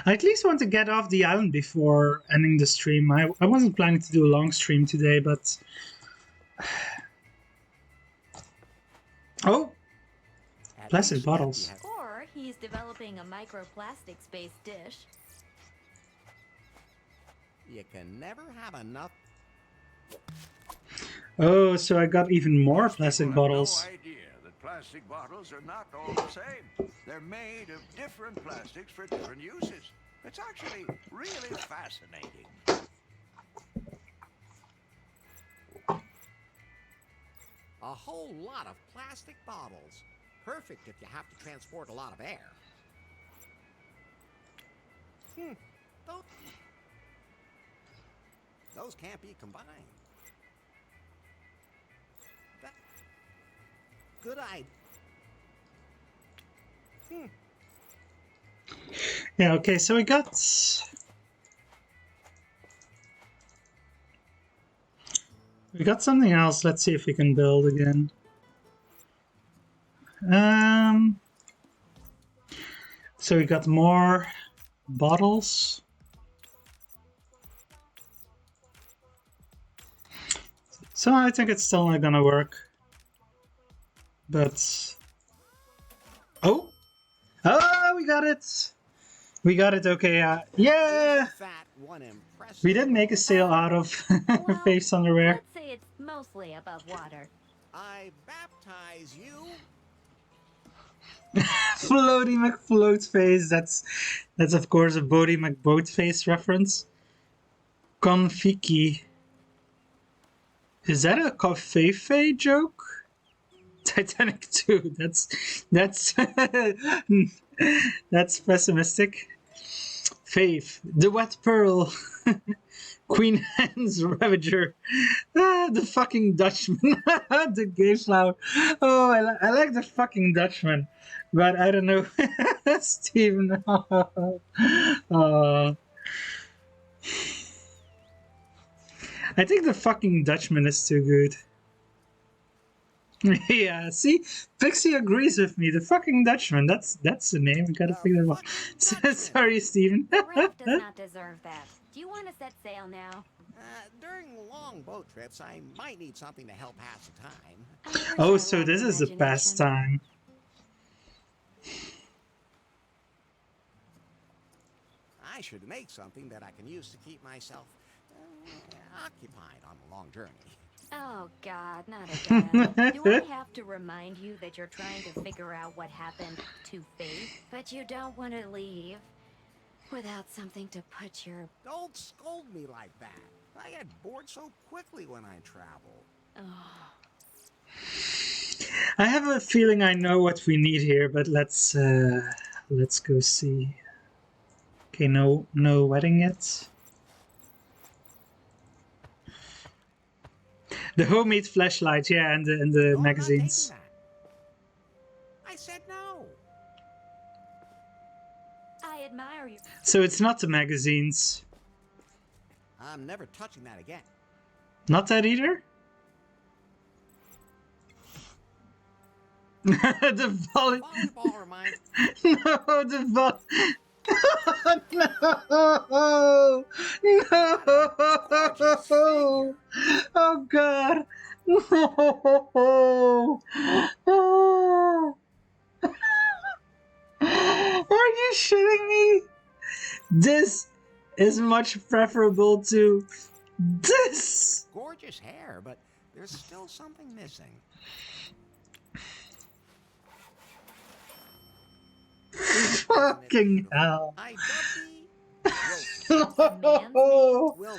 A: I at least want to get off the island before ending the stream. I wasn't planning to do a long stream today, but... Oh!
C: At
A: Plastic
C: least
A: bottles.
C: Lefty has-
E: Or he's developing a microplastics-based dish.
C: You can never have enough.
A: Oh, so I got even more
D: Most
A: plastic
D: people have
A: bottles.
D: no idea that plastic bottles are not all the same. They're made of different plastics for different uses. It's actually really fascinating.
C: A whole lot of plastic bottles. Perfect if you have to transport a lot of air. Those can't be combined. Good idea.
A: Yeah, okay, so we got something else. Let's see if we can build again. So we got more bottles. So I think it's still not gonna work. But oh, we got it. We got it. Okay, yeah.
C: Isn't that one impressive?
A: We did make a sale out of
E: Well,
A: face underwear.
E: let's say it's mostly above water.
C: I baptize you.
A: Floaty McFloatface. That's of course a Bodie McBoatface reference. Konfiki. Is that a Kofefe joke? Titanic 2. That's that's pessimistic. Faith. The Wet Pearl. Queen Anne's Ravager. The fucking Dutchman. The gay flower. Oh, I like the fucking Dutchman. But I don't know. Steven. I think the fucking Dutchman is too good. Yeah, see? Pixie agrees with me. The fucking Dutchman. That's the name. We gotta figure that
C: fucking
A: out. Sorry, Steven.
E: The wreck does not deserve that. Do you want to set sail now?
C: During long boat trips, I might need something to help pass the time.
E: I wish
A: Oh,
E: I
A: so
E: lacked
A: this is the
E: imagination.
A: pastime.
C: I should make something that I can use to keep myself occupied on a long journey.
E: Oh God, not again. Do I have to remind you that you're trying to figure out what happened to Faith, but you don't want to leave without something to put your...
C: Don't scold me like that. I get bored so quickly when I travel.
A: I have a feeling I know what we need here, but let's go see. Okay, no wedding yet. The homemade flashlight, yeah, and the
C: No, I'm not taking
A: magazines.
C: that. I said no.
E: I admire you.
A: So it's not the magazines.
C: I'm never touching that again.
A: Not that either? The volley.
C: Volleyball reminds
A: No, the volley. No!
C: gorgeous
A: No!
C: figure.
A: Oh God! No! Are you shitting me? This is much preferable to this.
C: Gorgeous hair, but there's still something missing.
A: Fucking hell!
C: I dubbed
A: Oh,
C: Will.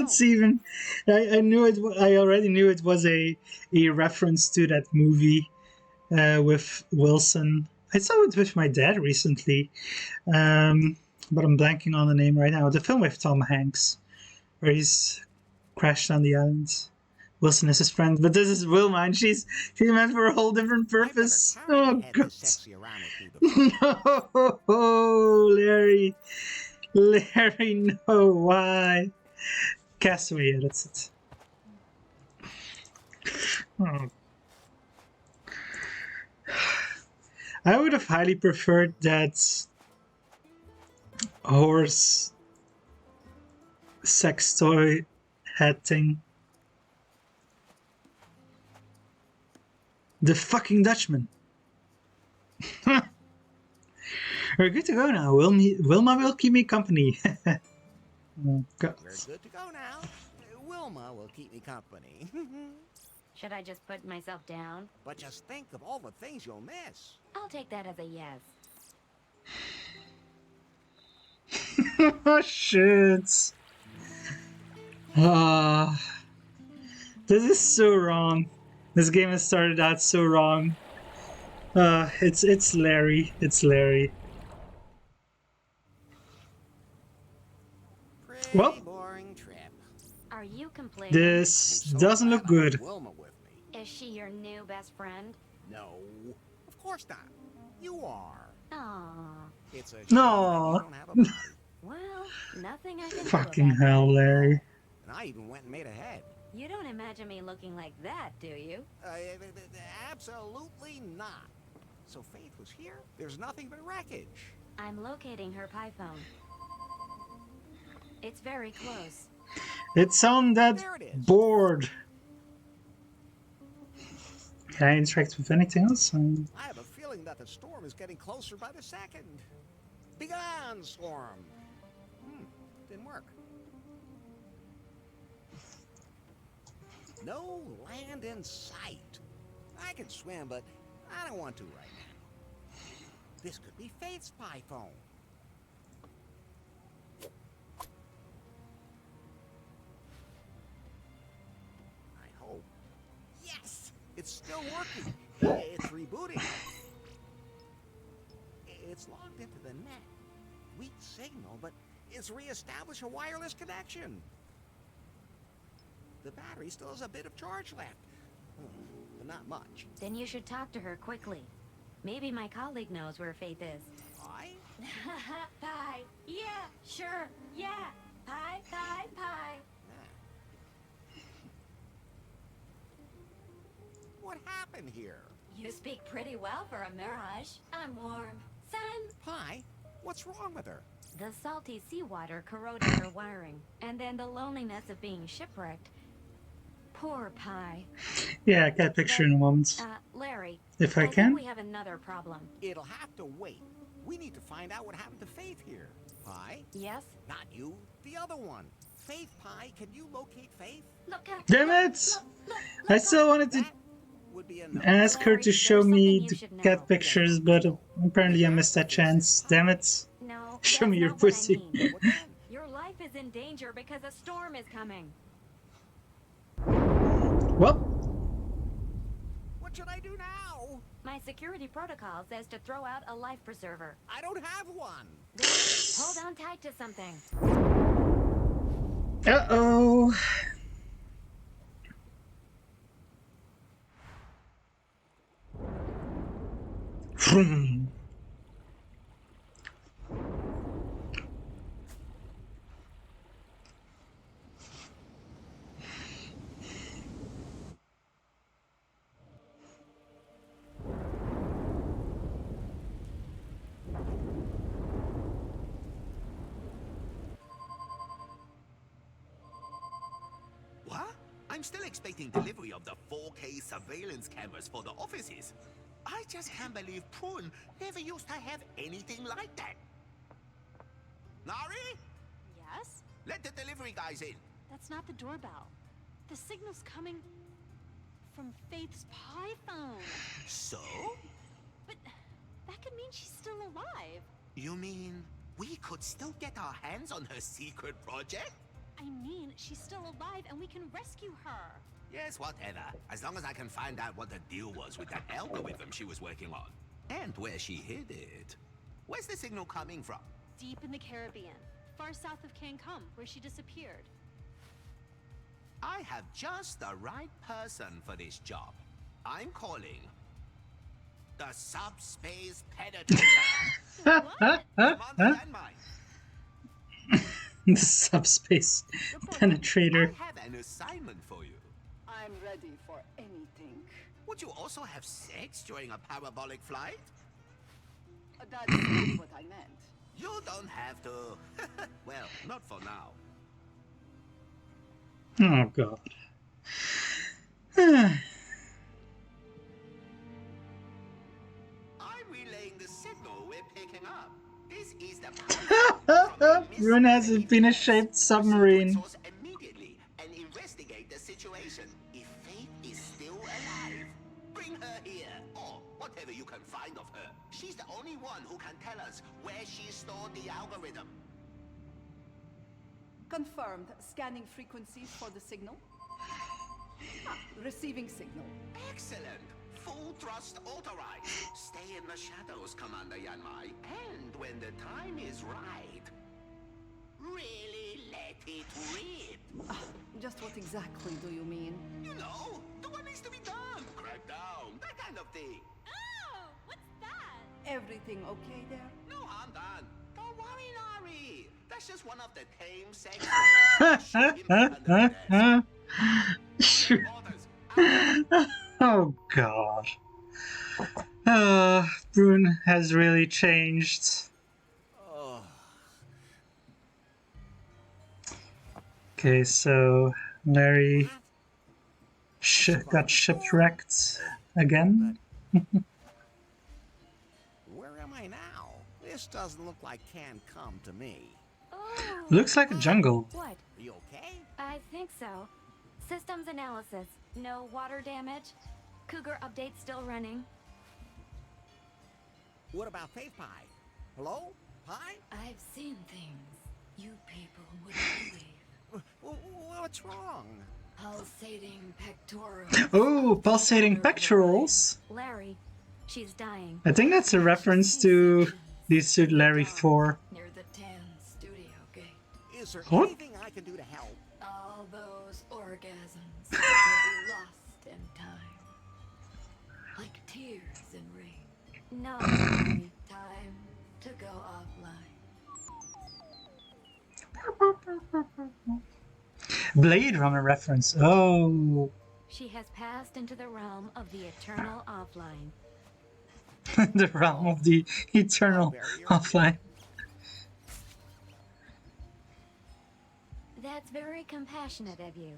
A: it's even. I knew it. I already knew it was a reference to that movie with Wilson. I saw it with my dad recently, but I'm blanking on the name right now. The film with Tom Hanks, where he's crashed on the island. Wilson is his friend, but this is Wilma, and she's meant for a whole different purpose. Oh God! No, Larry, no, why? Castaway, yeah, that's it. Oh. I would have highly preferred that horse sex toy head thing. The fucking Dutchman. We're good to go now. Wilma will keep me company. Oh, God.
C: We're good to go now. Wilma will keep me company.
E: Should I just put myself down?
C: But just think of all the things you'll miss.
E: I'll take that as a yes.
A: Oh, shit. This is so wrong. This game has started out so wrong. It's Larry. It's Larry.
C: Pretty
A: Well,
C: boring trip.
E: Are you complaining?
A: this
C: I'm so
A: doesn't
C: glad
A: look
C: I have
A: good.
C: Wilma with me.
E: Is she your new best friend?
C: No, of course not. You are.
E: Aww.
C: It's a shame that
A: No.
C: you don't have a body.
E: Well, nothing I can do
A: Fucking
E: about
A: hell,
E: that.
A: Larry.
C: And I even went and made a head.
E: You don't imagine me looking like that, do you?
C: Absolutely not. So Faith was here? There's nothing but wreckage.
E: I'm locating her pie-phone. It's very close.
A: It's on that
C: There it is.
A: board. Can I interact with anything else?
C: I have a feeling that the storm is getting closer by the second. Begone, storm. Didn't work. No land in sight. I can swim, but I don't want to right now. This could be Faith's pie phone. I hope. Yes! It's still working. It's rebooting. It's logged into the net. Weak signal, but it's reestablished a wireless connection. The battery still has a bit of charge left, but not much.
E: Then you should talk to her quickly. Maybe my colleague knows where Faith is.
C: Pie?
E: Pie. Yeah, sure. Yeah. Pie, pie, pie.
C: What happened here?
E: You speak pretty well for a mirage. I'm warm. Sun.
C: Pie? What's wrong with her?
E: The salty seawater corroded her wiring. And then the loneliness of being shipwrecked. Poor Pie.
A: Yeah, I get a picture in a moment.
E: Larry.
A: If I
E: think
A: can.
E: we have another problem.
C: It'll have to wait. We need to find out what happened to Faith here. Pie?
E: Yes?
C: Not you. The other one. Faith, Pie, can you locate Faith?
E: Look out.
A: Damn it! I still wanted to
C: That would be a no.
A: ask her to show me the
E: There's something you should
A: cat
E: know.
A: pictures, but apparently I missed that chance. Damn it.
E: No.
A: Show
E: that's
A: me your
E: not what I
A: pussy.
E: mean.
C: What then?
E: Your life is in danger because a storm is coming.
A: Well,
C: What should I do now?
E: My security protocol says to throw out a life preserver.
C: I don't have one.
E: Hold on tight to something.
A: uh-oh. Vroom.
G: What? I'm still expecting delivery of the 4K surveillance cameras for the offices. I just can't believe Prune never used to have anything like that. Nari?
F: Yes?
G: Let the delivery guys in.
F: That's not the doorbell. The signal's coming from Faith's pie phone.
G: So?
F: But that could mean she's still alive.
G: You mean we could still get our hands on her secret project?
F: I mean, she's still alive and we can rescue her.
G: Yes, whatever. As long as I can find out what the deal was with that algorithm she was working on. And where she hid it. Where's the signal coming from?
F: Deep in the Caribbean, far south of Cancun, where she disappeared.
G: I have just the right person for this job. I'm calling the Subspace Penetrator.
F: What?
G: Come on the landmine.
A: The subspace penetrator.
G: I have an assignment for you.
H: I'm ready for anything.
G: Would you also have sex during a parabolic flight?
H: That's not what I meant.
G: You don't have to. Well, not for now.
A: Oh god.
G: I'm relaying the signal we're picking up. This is the
A: Rune has a penis-shaped submarine.
G: Source immediately and investigate the situation. If Faith is still alive, bring her here or whatever you can find of her. She's the only one who can tell us where she stored the algorithm.
H: Confirmed. Scanning frequencies for the signal. Receiving signal.
G: Excellent. Full thrust authorized. Stay in the shadows, Commander Yanmai. And when the time is right, really let it rip.
H: Just what exactly do you mean?
G: You know, the one is needs to be done. Crack down, that kind of thing.
F: Oh, what's that?
H: Everything okay there?
G: No, I'm done. Don't worry, Nari. That's just one of the tame sex
A: Oh god. Brune has really changed.
C: Oh,
A: Okay, so Larry
C: what?
A: got shipwrecked again.
C: Where am I now? This doesn't look like can come to me.
E: Oh,
A: Looks like a
E: hi.
A: jungle.
E: What?
C: Are you okay?
E: I think so. Systems analysis. No water damage. Cougar update still running.
C: What about Faith Pie? Hello? Pie?
E: I've seen things you people wouldn't believe.
C: What's wrong?
E: Pulsating pectorals.
A: Oh, pulsating pectorals.
E: Larry, she's dying.
A: I think that's a reference to Leisure Suit Larry 4.
E: Near the Tan studio gate.
C: Is there
A: What?
C: anything I can do to help?
E: All those orgasms will be lost in time. Like tears in rain. No, Larry. Time to go offline.
A: Blade Runner reference. Oh.
E: She has passed into the realm of the eternal offline.
A: The realm of the eternal offline.
E: That's very compassionate of you.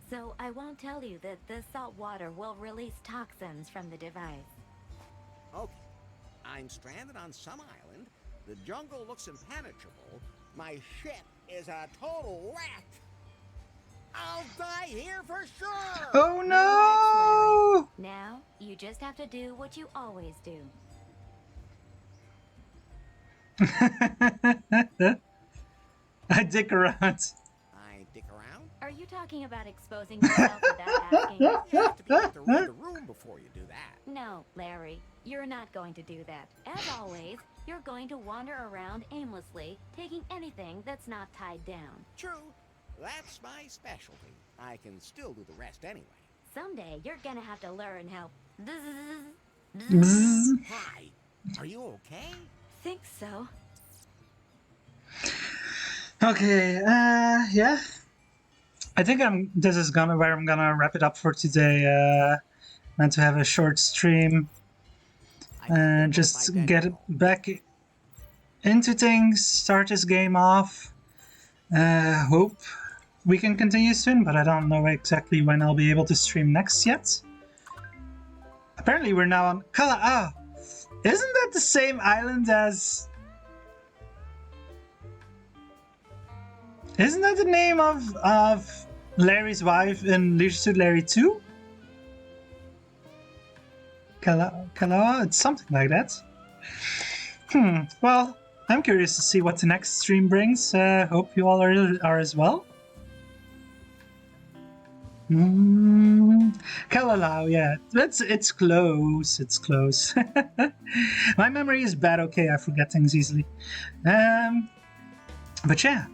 E: So I won't tell you that this salt water will release toxins from the device.
C: Okay. I'm stranded on some island. The jungle looks impenetrable. My ship is a total wreck. I'll die here for sure!
A: Oh no!
E: Now, you just have to do what you always do.
A: I dick around.
C: I dick around?
E: Are you talking about exposing yourself without asking?
C: You have to be able to read the room before you do that.
E: No, Larry, you're not going to do that. As always, you're going to wander around aimlessly, taking anything that's not tied down.
C: True. That's my specialty. I can still do the rest anyway.
E: Someday, you're gonna have to learn how...
A: Bzzz.
C: Hi. Are you okay?
E: Think so.
A: Okay, yeah. I think this is where I'm gonna wrap it up for today. Meant to have a short stream and just get back into things, start this game off. Hope we can continue soon, but I don't know exactly when I'll be able to stream next yet. Apparently we're now on Kala. Isn't that the same island as... Isn't that the name of Larry's wife in Leisure Suit Larry 2? Kalawa? It's something like that. Well, I'm curious to see what the next stream brings. Hope you all are as well. Kalalau, yeah. It's close. It's close. My memory is bad, okay, I forget things easily. But yeah.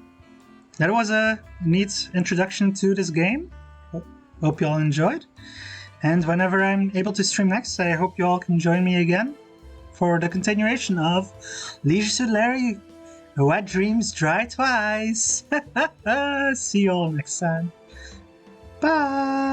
A: That was a neat introduction to this game. Hope you all enjoyed. And whenever I'm able to stream next, I hope you all can join me again for the continuation of Leisure Suit Larry, Wet Dreams Dry Twice. See you all next time. Bye!